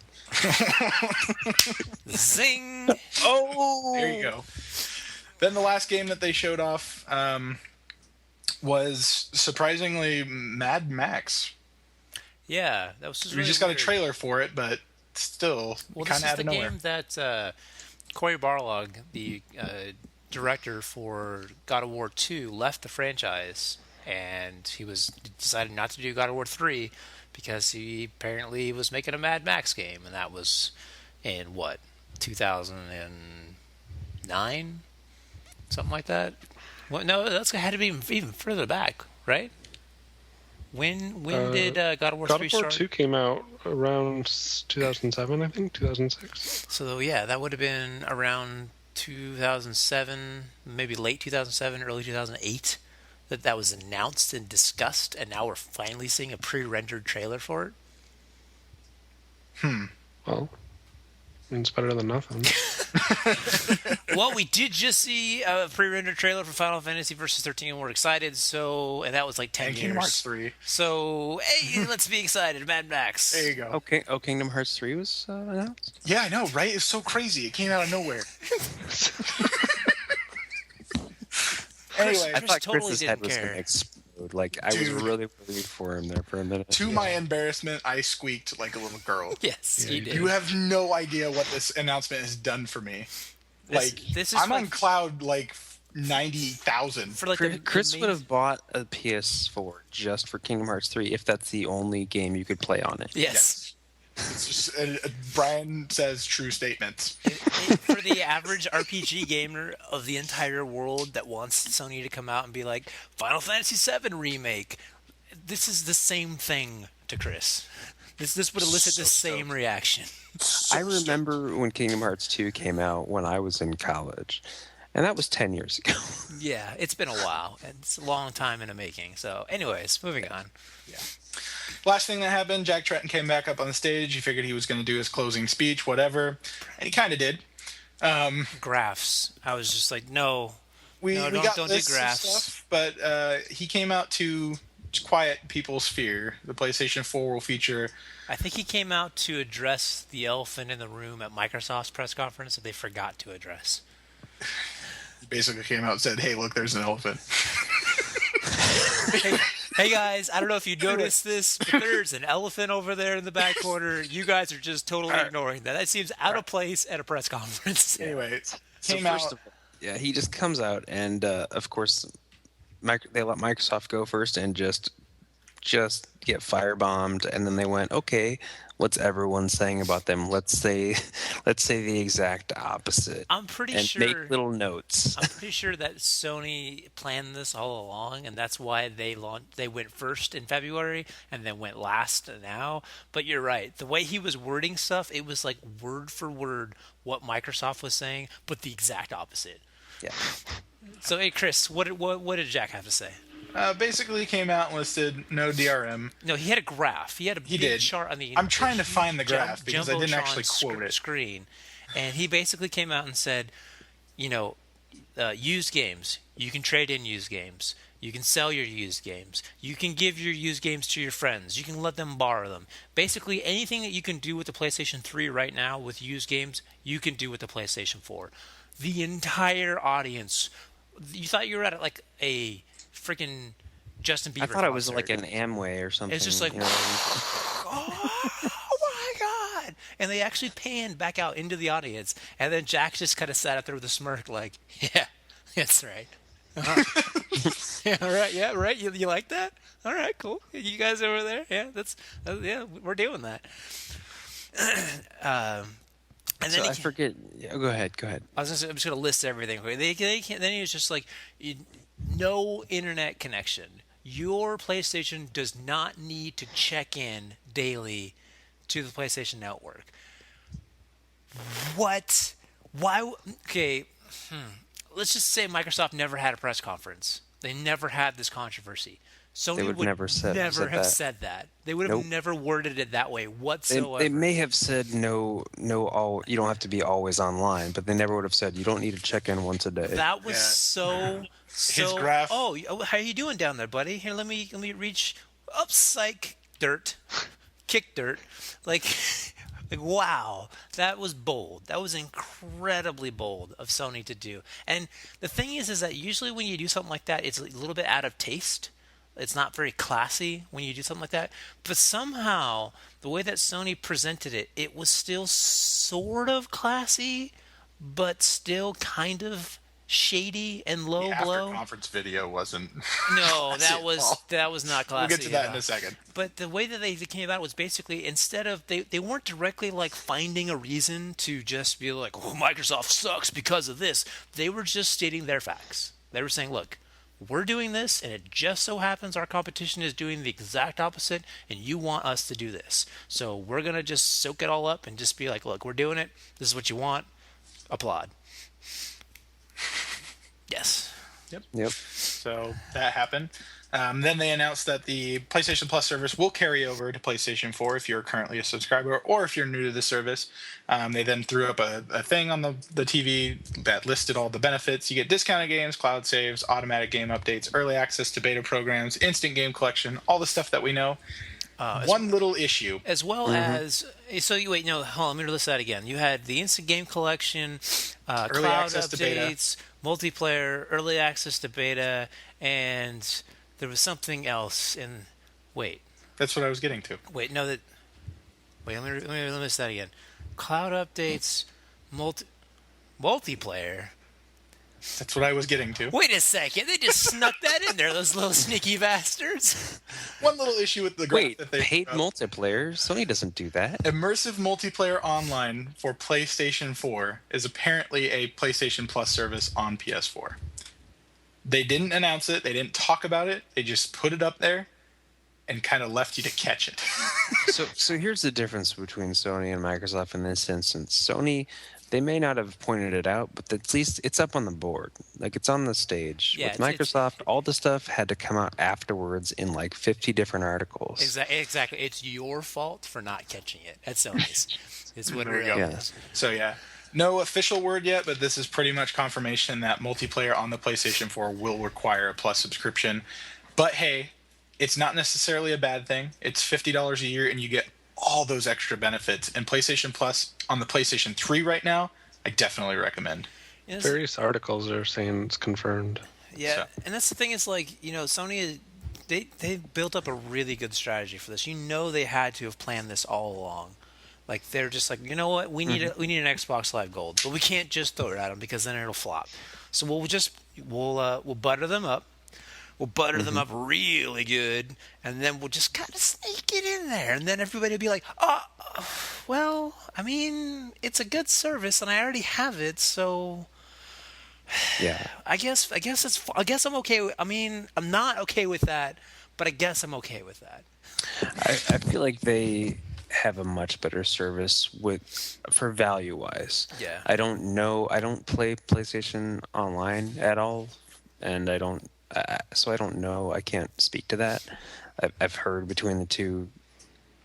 Zing! Oh! There you go. Then the last game that they showed off was surprisingly Mad Max. Yeah, that was just We really just got a weird. trailer for it, but still Well, kind this of is out the of nowhere. game that Cory Barlog, the director for God of War 2, left the franchise, and he decided not to do God of War 3 because he apparently was making a Mad Max game, and that was in, 2009? Something like that? Well, no, that's had to be even further back, right? When did God of War 3 God of War start? 2 came out around 2007, I think, 2006. So yeah, that would have been around 2007, maybe late 2007, early 2008, that was announced and discussed, and now we're finally seeing a pre-rendered trailer for it. Well, it's better than nothing. Well, we did just see a pre-rendered trailer for Final Fantasy Versus 13, and we're excited. So, and that was like 10 And years. Kingdom Hearts 3. So, hey, let's be excited, Mad Max. There you go. Okay. Oh, Kingdom Hearts 3 was announced? Yeah, I know, right? It's so crazy. It came out of nowhere. Anyway, I thought totally Chris's didn't head was care. going to explode. Like, I was Dude. really worried for him there for a minute. to my embarrassment, I squeaked like a little girl. Yes, Yeah, you did. You have no idea what this announcement has done for me. This is I'm on like- cloud like 90,000. For like the Chris would amazing- have bought a PS4 just for Kingdom Hearts 3 if that's the only game you could play on it. Yes. It's just Brian says true statements. For the average RPG gamer of the entire world that wants Sony to come out and be like, Final Fantasy VII Remake, this is the same thing to Chris. This would elicit the So same reaction. I remember when Kingdom Hearts 2 came out when I was in college, and that was 10 years ago. Yeah, it's been a while. It's a long time in the making. So, anyways, moving on. Last thing that happened, Jack Tretton came back up on the stage. He figured he was going to do his closing speech, whatever, and he kind of did. Graphs. I was just like, no. We No, got don't do lists of graphs. stuff, but he came out to quiet people's fear. The PlayStation 4 will feature. I think he came out to address the elephant in the room at Microsoft's press conference that they forgot to address. He basically came out and said, "Hey, look, there's an elephant." Hey guys, I don't know if you noticed this, but there's an elephant over there in the back corner. You guys are just totally ignoring that. That seems out of place at a press conference. Anyway, So came first out. of all, yeah, he just comes out, and of course, they let Microsoft go first and just get firebombed, and then they went, okay, what's everyone saying about them? Let's say the exact opposite. I'm pretty and sure. make little notes. I'm pretty sure that Sony planned this all along, and that's why they went first in February and then went last now. But you're right. The way he was wording stuff, it was like word for word what Microsoft was saying, but the exact opposite. Yeah. So, hey, Chris, what did Jack have to say? Basically came out and listed no DRM. No, he had a graph. He had a He big did. chart on the. I'm trying to huge find the graph because I didn't jumbotron actually quote it. Screen, and he basically came out and said, used games. You can trade in used games. You can sell your used games. You can give your used games to your friends. You can let them borrow them. Basically, anything that you can do with the PlayStation 3 right now with used games, you can do with the PlayStation 4. The entire audience. You thought you were at like a freaking Justin Bieber I thought it was concert. like an Amway or something. It's just like, you know? oh my god! And they actually panned back out into the audience, and then Jack just kind of sat up there with a smirk, like, "Yeah, that's right. Yeah, all right. Yeah, right. You like that? All right, cool. You guys over there? Yeah, yeah, we're doing that." And then So I forget. Yeah, go ahead. I'm just going to list everything. They can't, then he was just like, no internet connection. Your PlayStation does not need to check in daily to the PlayStation Network. What? Why? Okay. Let's just say Microsoft never had a press conference. They never had this controversy. Sony They would would never said have that. said that. They would have Nope. never worded it that way whatsoever. They may have said no. You don't have to be always online, but they never would have said you don't need to check in once a day. That was Yeah. so. graph- Oh, how are you doing down there, buddy? Here, let me reach up, psych, dirt. kick dirt. Like, like wow, that was bold. That was incredibly bold of Sony to do. And the thing is that usually when you do something like that, it's a little bit out of taste. It's not very classy when you do something like that. But somehow, the way that Sony presented it, it was still sort of classy, but still kind of shady and low The blow. after conference video wasn't. No, classy at all. that was not classy. We'll get to that at in all. a second. But the way that they came about was basically instead of they weren't directly like finding a reason to just be like, oh, Microsoft sucks because of this. They were just stating their facts. They were saying, look, we're doing this, and it just so happens our competition is doing the exact opposite, and you want us to do this. So we're going to just soak it all up and just be like, look, we're doing it. This is what you want. Applaud. Yes. Yep. So that happened. Then they announced that the PlayStation Plus service will carry over to PlayStation 4 if you're currently a subscriber or if you're new to the service. They then threw up a thing on the TV that listed all the benefits. You get discounted games, cloud saves, automatic game updates, early access to beta programs, instant game collection, all the stuff that we know. One little issue. As well as, so you wait, no, hold on, let me list that again. You had the instant game collection, cloud access to beta. updates, multiplayer, early access to beta, and there was something else in, wait, That's what I was getting to. let me list that again. Cloud updates, multiplayer. That's what I was getting to. Wait a second, they just snuck that in there, those little sneaky bastards. One little issue with the graph Wait, that they paid multiplayer? Sony doesn't do that. Immersive multiplayer online for PlayStation 4 is apparently a PlayStation Plus service on PS4. They didn't announce it. They didn't talk about it. They just put it up there and kind of left you to catch it. So here's the difference between Sony and Microsoft in this instance. Sony, they may not have pointed it out, but at least it's up on the board. Like, it's on the stage. Yeah, With Microsoft, all the stuff had to come out afterwards in like 50 different articles. Exactly. It's your fault for not catching it at Sony's. It's what it There we really go. is. So yeah, no official word yet, but this is pretty much confirmation that multiplayer on the PlayStation 4 will require a Plus subscription. But hey, it's not necessarily a bad thing. It's $50 a year, and you get all those extra benefits. And PlayStation Plus on the PlayStation 3 right now, I definitely recommend. Yes. Various articles are saying it's confirmed. Yeah, So- and that's the thing is like, Sony, they built up a really good strategy for this. They had to have planned this all along. Like, they're just like, you know what, we need an Xbox Live Gold, but we can't just throw it at them because then it'll flop. So we'll butter them up. We'll butter them up really good, and then we'll just kind of sneak it in there, and then everybody will be like, "Oh, well, I mean, it's a good service, and I already have it, so Yeah. I guess I'm okay. I'm not okay with that, but I guess I'm okay with that." I feel like they have a much better service for value wise. Yeah. I don't play PlayStation Online at all, and so I don't know. I can't speak to that. I've heard between the two,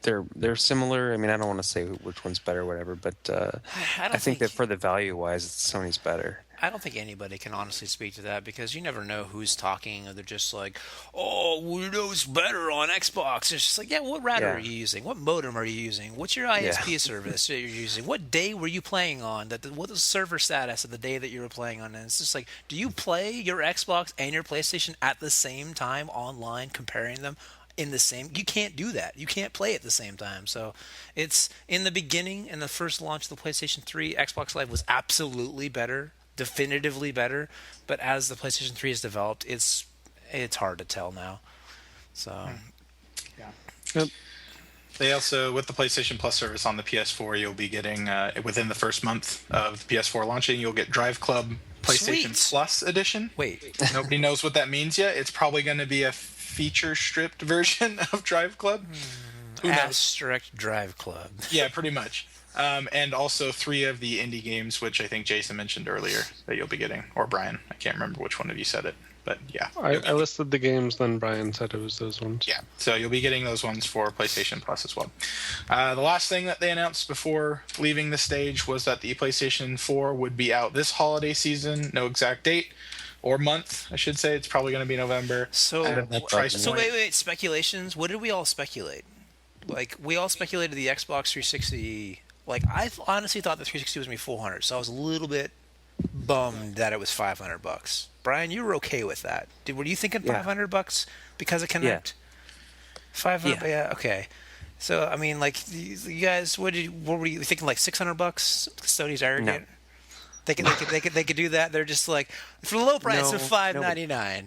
they're similar. I mean, I don't want to say which one's better or whatever, but I think that for the value wise, Sony's better. I don't think anybody can honestly speak to that because you never know who's talking, or they're just like, "Oh, we know it's better on Xbox." It's just like, yeah, what router are you using? What modem are you using? What's your ISP service that you're using? What day were you playing on? What was the server status of the day that you were playing on? And it's just like, do you play your Xbox and your PlayStation at the same time online, comparing them? You can't do that. You can't play at the same time. So it's in the beginning, in the first launch of the PlayStation 3, Xbox Live was absolutely better, definitively better. But as the PlayStation 3 has developed, it's hard to tell now. So Yeah. Yep. They also, with the PlayStation Plus service on the PS4, you'll be getting, within the first month of PS4 launching, you'll get Drive Club PlayStation Sweet. Plus edition. wait, Nobody knows what that means yet. It's probably going to be a feature-stripped version of Drive Club. Who knows? Asterisk Drive Club. Yeah, pretty much. And also 3 of the indie games, which I think Jason mentioned earlier that you'll be getting, or Brian. I can't remember which one of you said it, but yeah. I listed the games, then Brian said it was those ones. Yeah, so you'll be getting those ones for PlayStation Plus as well. The last thing that they announced before leaving the stage was that the PlayStation 4 would be out this holiday season. No exact date or month, I should say. It's probably going to be November. So, And the price so point- wait, speculations. What did we all speculate? like we all speculated the Xbox 360. Like I honestly thought the 360 was gonna be 400, so I was a little bit bummed that it was $500. Brian, you were okay with that? Were you thinking Yeah. $500 because of Connect? 500, yeah. Okay. So I mean, like you guys, what were you thinking? Like $600? Sony's arrogant. No. They could do that. They're just like for the low price of No, $599.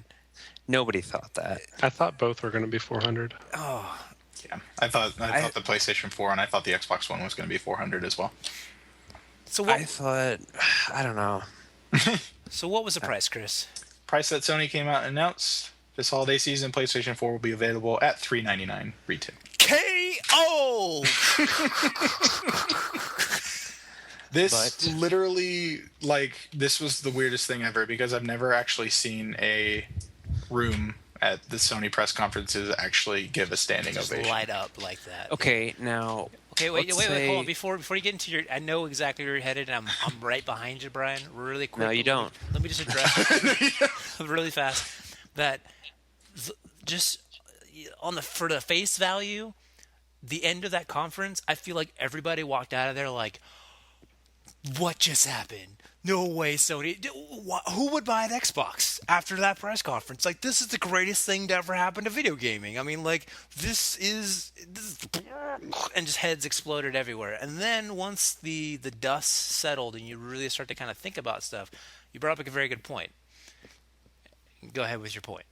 Nobody thought that. I thought both were going to be 400. Oh, Yeah, I thought the PlayStation 4 and I thought the Xbox One was going to be 400 as well. so I what? thought, I don't know. So what was the price, Chris? Price that Sony came out and announced this holiday season, PlayStation 4 will be available at $399 retail. KO. This literally, like, this was the weirdest thing ever because I've never actually seen a room at the Sony press conferences actually give a standing Just ovation. light up like that. Okay, now. Okay, wait, let's hold say- on. Before you get into your, I know exactly where you're headed, and I'm right behind you, Brian. Really quick. No, you don't. Let me just address really fast that just for the face value, the end of that conference, I feel like everybody walked out of there like, what just happened? No way, Sony. Who would buy an Xbox after that press conference? Like, this is the greatest thing to ever happen to video gaming. I mean, like, this is and just heads exploded everywhere. And then once the dust settled and you really start to kind of think about stuff, you brought up a very good point. Go ahead with your point.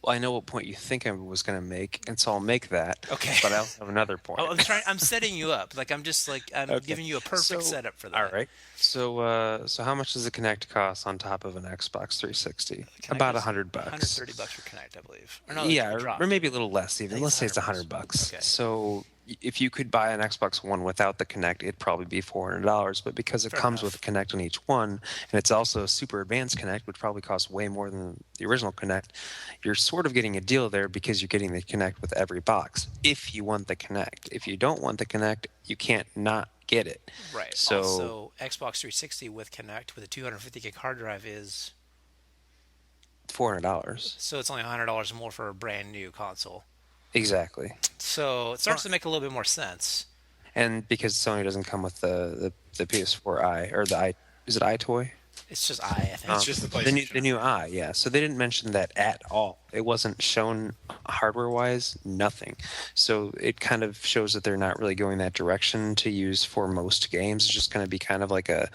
Well, I know what point you think I was going to make, and so I'll make that. Okay. But I also have another point. I'm setting you up. Like, I'm just like, I'm Okay. giving you a perfect setup for that. All right. So, so how much does the Kinect cost on top of an Xbox 360? About $100. $130 for Kinect, I believe. Or no, Yeah, it dropped. or maybe a little less even. think Let's say it's it's $100. Okay. So if you could buy an Xbox One without the Kinect, it'd probably be $400. But because it Fair comes enough. with a Kinect on each one, and it's also a super advanced Kinect, which probably costs way more than the original Kinect, you're sort of getting a deal there because you're getting the Kinect with every box. If you want the Kinect, if you don't want the Kinect, you can't not get it. Right. So Also, Xbox 360 with Kinect with a 250 gig hard drive is $400. so it's only $100 more for a brand new console. Exactly. So it starts to make a little bit more sense. And because Sony doesn't come with the PS4i or the i, is it iToy? It's just I think. It's just the The PlayStation. new i, yeah. So they didn't mention that at all. It wasn't shown hardware-wise, nothing. So it kind of shows that they're not really going that direction to use for most games. It's just going to be kind of like an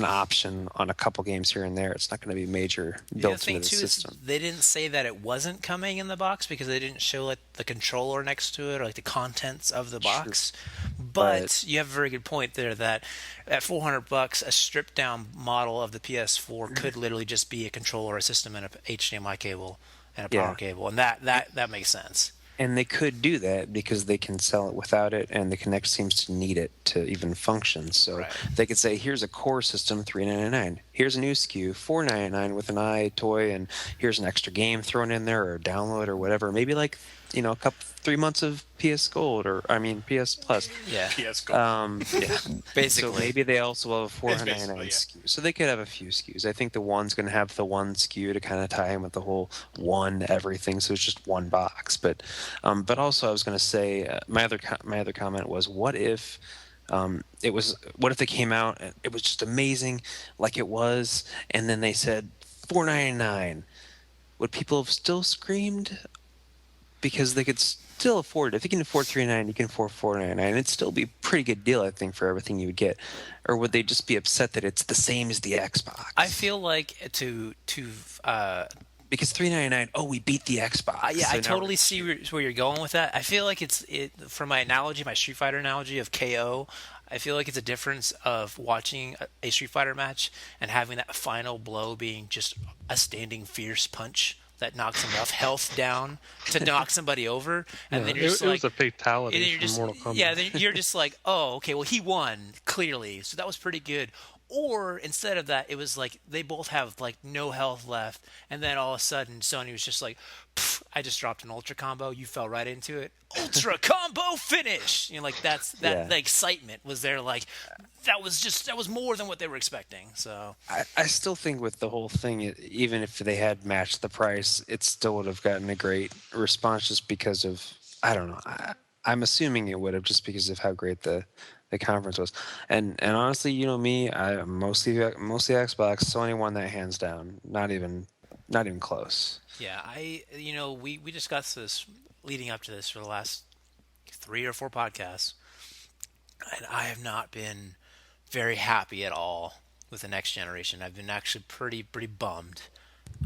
option on a couple games here and there. It's not going to be major The other built thing into the too is system. they didn't say that it wasn't coming in the box because they didn't show like the controller next to it or like the contents of the box. But you have a very good point there that at $400, a stripped down model of the PS4 could literally just be a controller, a system, and a HDMI cable and a power Yeah. cable, and that makes sense. And they could do that because they can sell it without it, and the Kinect seems to need it to even function. So Right. they could say, here's a core system, $399. Here's a new SKU, $499 with an iToy, and here's an extra game thrown in there or a download or whatever. Maybe like, a couple 3 months of PS Gold PS Plus. Yeah, PS Go. Yeah. basically. So maybe they also have a $499 basically, yeah. SKU. So they could have a few SKUs. I think the one's going to have the one SKU to kind of tie in with the whole one everything. So it's just one box. But also I was going to say my other comment was, what if they came out and it was just amazing like it was, and then they said $499? Would people have still screamed? Because they could still afford it. If you can afford $399, you can afford $499. It'd still be a pretty good deal, I think, for everything you would get. Or would they just be upset that it's the same as the Xbox? I feel like because $399, we beat the Xbox. yeah, So I now totally see where you're going with that. I feel like for my analogy, my Street Fighter analogy of KO, I feel like it's a difference of watching a Street Fighter match and having that final blow being just a standing fierce punch that knocks enough health down to knock somebody over, and then you're just it like, was a fatality and then you're from just, Mortal Kombat. yeah, then you're just like, oh, okay, well he won clearly, so that was pretty good. Or instead of that, it was like they both have like no health left, and then all of a sudden Sony was just like, I just dropped an ultra combo, you fell right into it, ultra combo finish. Like the excitement was there. Like that was more than what they were expecting. So I still think with the whole thing, even if they had matched the price, it still would have gotten a great response just because of I don't know. I'm assuming it would have just because of how great the conference was. And honestly, you know me, I mostly Xbox. Sony won that hands down. Not even close. Yeah, we discussed this leading up to this for the last 3 or 4 podcasts, and I have not been very happy at all with the next generation. I've been actually pretty bummed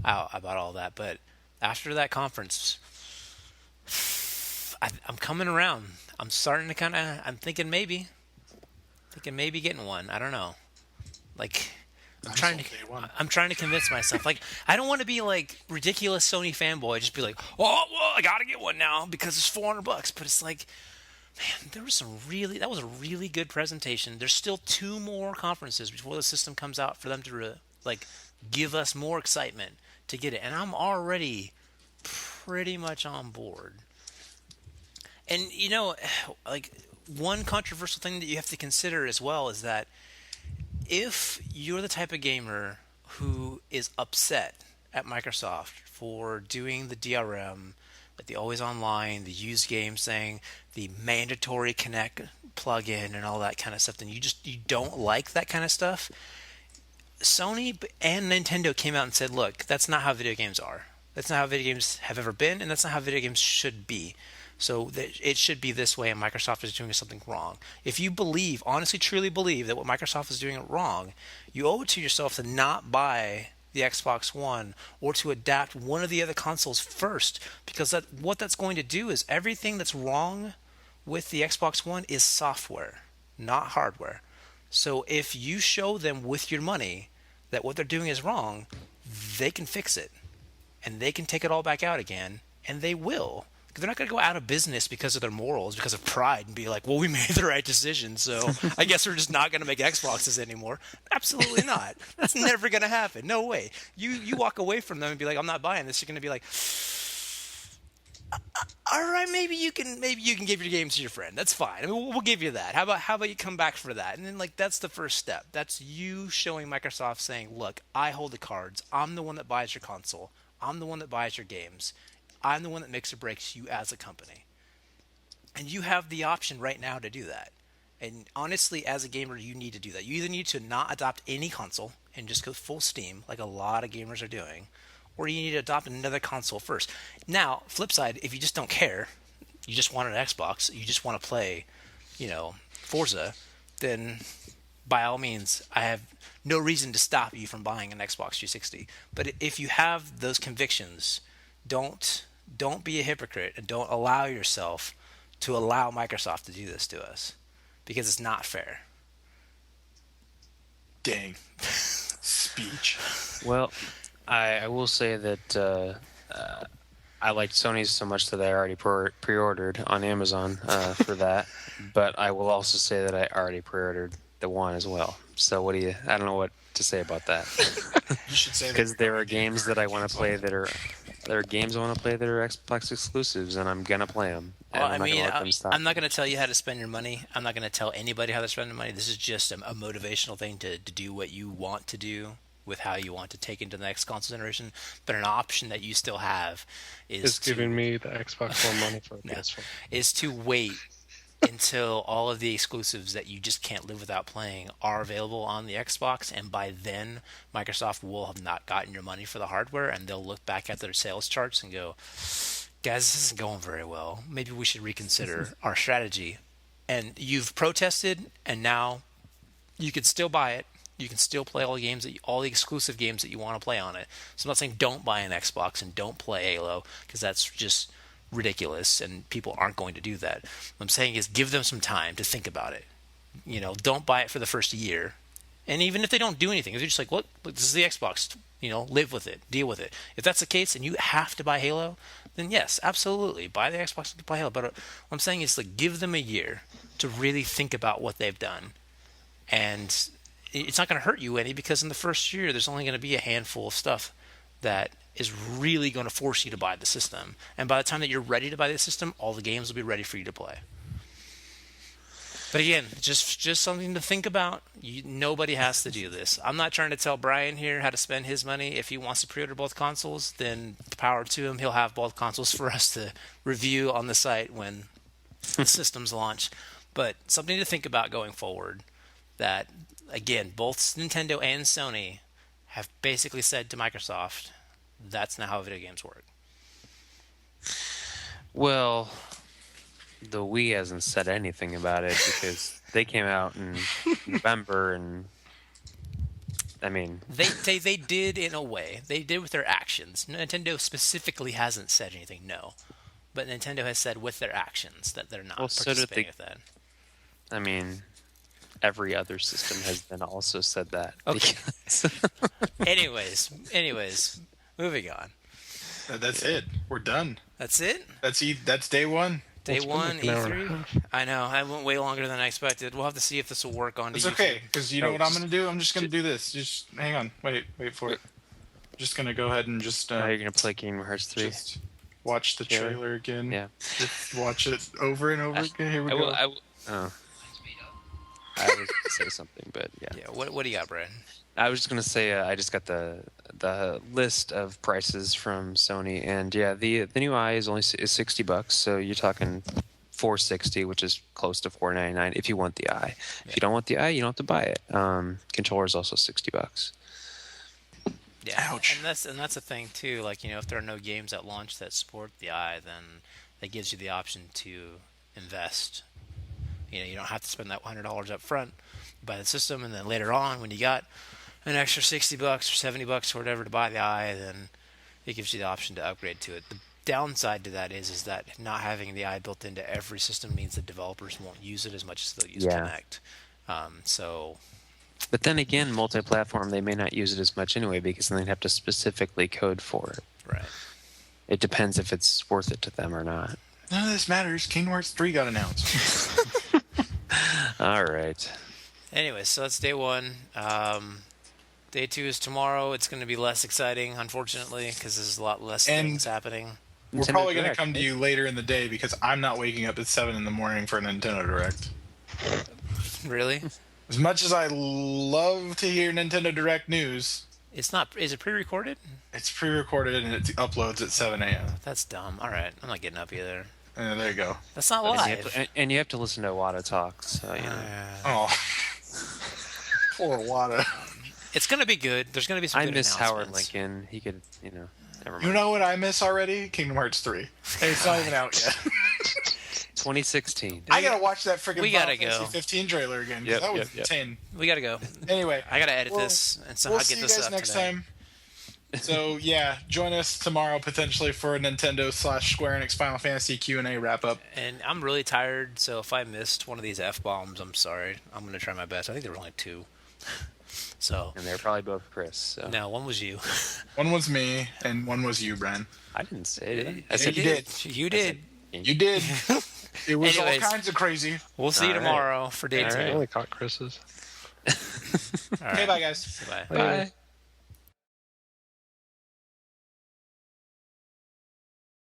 out about all that. But after that conference, I'm coming around. I'm starting to I'm thinking maybe getting one. I don't know. Like, I'm trying to convince myself. Like, I don't want to be like ridiculous Sony fanboy. Just be like, oh well, I gotta get one now because it's $400. But it's like, man, that was a really good presentation. There's still 2 more conferences before the system comes out for them to give us more excitement to get it, and I'm already pretty much on board. And like, one controversial thing that you have to consider as well is that if you're the type of gamer who is upset at Microsoft for doing the DRM, like the always online, the used games thing, the mandatory Connect plugin and all that kind of stuff, then you don't like that kind of stuff. Sony and Nintendo came out and said, look, that's not how video games are. That's not how video games have ever been, and that's not how video games should be. So it should be this way, and Microsoft is doing something wrong. If you honestly, truly believe that what Microsoft is doing wrong, you owe it to yourself to not buy the Xbox One or to adapt one of the other consoles first, because what that's going to do is everything that's wrong with the Xbox One is software, not hardware. So if you show them with your money that what they're doing is wrong, they can fix it. And they can take it all back out again, and they will. Because they're not going to go out of business because of their morals, because of pride, and be like, well, we made the right decision, so I guess we're just not going to make Xboxes anymore. Absolutely not. That's never going to happen. No way. You walk away from them and be like, I'm not buying this. You're going to be like, all right, maybe you can give your games to your friend. That's fine. I mean, we'll give you that. How about you come back for that? And then, like, that's the first step. That's you showing Microsoft saying, look, I hold the cards. I'm the one that buys your console. I'm the one that buys your games. I'm the one that makes or breaks you as a company. And you have the option right now to do that. And honestly, as a gamer, you need to do that. You either need to not adopt any console and just go full steam, like a lot of gamers are doing, or you need to adopt another console first. Now, flip side, if you just don't care, you just want an Xbox, you just want to play, Forza, then by all means, I have no reason to stop you from buying an Xbox 360. But if you have those convictions, don't be a hypocrite, and don't allow yourself to allow Microsoft to do this to us, because it's not fair. Dang. Speech. Well, I will say that I liked Sony's so much that I already pre-ordered on Amazon for that. But I will also say that I already pre-ordered the One as well. So I don't know what to say about that. You should say that. Because there are games that I want to play that are Xbox exclusives, and I'm gonna play them. Well, I'm not going to tell you how to spend your money. I'm not going to tell anybody how to spend their money. This is just a motivational thing to do what you want to do with how you want to take into the next console generation. But an option that you still have is giving me the Xbox One money for no, PS4. Is to wait until all of the exclusives that you just can't live without playing are available on the Xbox, and by then Microsoft will have not gotten your money for the hardware, and they'll look back at their sales charts and go, guys, this isn't going very well. Maybe we should reconsider our strategy. And you've protested, and now you can still buy it. You can still play all the exclusive games that you want to play on it. So I'm not saying don't buy an Xbox and don't play Halo, because that's just ridiculous, and people aren't going to do that. What I'm saying is give them some time to think about it. Don't buy it for the first year. And even if they don't do anything, if you're just like, look, this is the Xbox, live with it, deal with it. If that's the case and you have to buy Halo, then yes, absolutely, buy the Xbox to play Halo. But what I'm saying is, like, give them a year to really think about what they've done. And it's not going to hurt you any, because in the first year, there's only going to be a handful of stuff that is really going to force you to buy the system. And by the time that you're ready to buy the system, all the games will be ready for you to play. But again, just something to think about. Nobody has to do this. I'm not trying to tell Brian here how to spend his money. If he wants to pre-order both consoles, then power to him. He'll have both consoles for us to review on the site when the systems launch. But something to think about going forward. That again, both Nintendo and Sony have basically said to Microsoft, that's not how video games work. Well, the Wii hasn't said anything about it because they came out in November, and I mean, they did in a way. They did with their actions. Nintendo specifically hasn't said anything, no, but Nintendo has said with their actions that they're not participating with that. I mean, every other system has then also said that. Okay. anyways, moving on. That's it. We're done. That's it? That's day one. Day one, E3? I know. I went way longer than I expected. We'll have to see if this will work on It's okay, because you know what I'm going to do? I'm just going to do this. Just hang on. Wait for it. I'm just going to go ahead and just... Now you're going to play Kingdom Hearts 3? Just watch the trailer again. Yeah. Just watch it over and over again. Here we go. I was going to say something, but yeah. Yeah, what do you got, Brian? I was just going to say I just got the list of prices from Sony, and yeah, the new Eye is only $60, so you're talking $460, which is close to $499 if you want the Eye. Yeah. If you don't want the Eye, you don't have to buy it. Controller is also $60. Yeah, ouch. And that's a thing too. Like, you know, if there are no games at launch that support the Eye, then that gives you the option to invest. You know, you don't have to spend that $100 up front, buy the system, and then later on, when you got an extra $60 or $70 or whatever to buy the Eye, then it gives you the option to upgrade to it. The downside to that is that not having the Eye built into every system means that developers won't use it as much as they'll use Kinect. But then again, multi-platform, they may not use it as much anyway because then they'd have to specifically code for it. Right. It depends if it's worth it to them or not. None of this matters. Kingdom Hearts 3 got announced. All right. Anyway, so that's day one. Day two is tomorrow. It's going to be less exciting, unfortunately, because there's a lot less things happening. We're probably going to come to you later in the day because I'm not waking up at 7 in the morning for a Nintendo Direct. Really? As much as I love to hear Nintendo Direct news... It's not... Is it pre-recorded? It's pre-recorded and it uploads at 7 a.m. That's dumb. All right. I'm not getting up either. There you go. That's not live. And you have to listen to Wada talk, so, you know. Oh. Poor Wada. It's going to be good. There's going to be some good announcements. I miss Howard Lincoln. He could, you know, never mind. You know what I miss already? Kingdom Hearts 3. It's not even out yet. 2016. I got to watch that freaking Final Fantasy 15 trailer again. Yep, that was insane. We got to go. Anyway. I got to edit this and somehow get this up We'll see you guys next today. time. So, yeah, join us tomorrow potentially for a Nintendo/Square Enix Final Fantasy Q&A wrap-up. And I'm really tired, so if I missed one of these F-bombs, I'm sorry. I'm going to try my best. I think there were only 2. So. And they're probably both Chris. So. No, one was you. One was me, and one was you, Brian. I didn't say it. I said you did. You did. You did. It was Anyways, all kinds of crazy. We'll see you tomorrow for day 2. I only caught Chris's. Okay, bye, guys. Bye. Bye.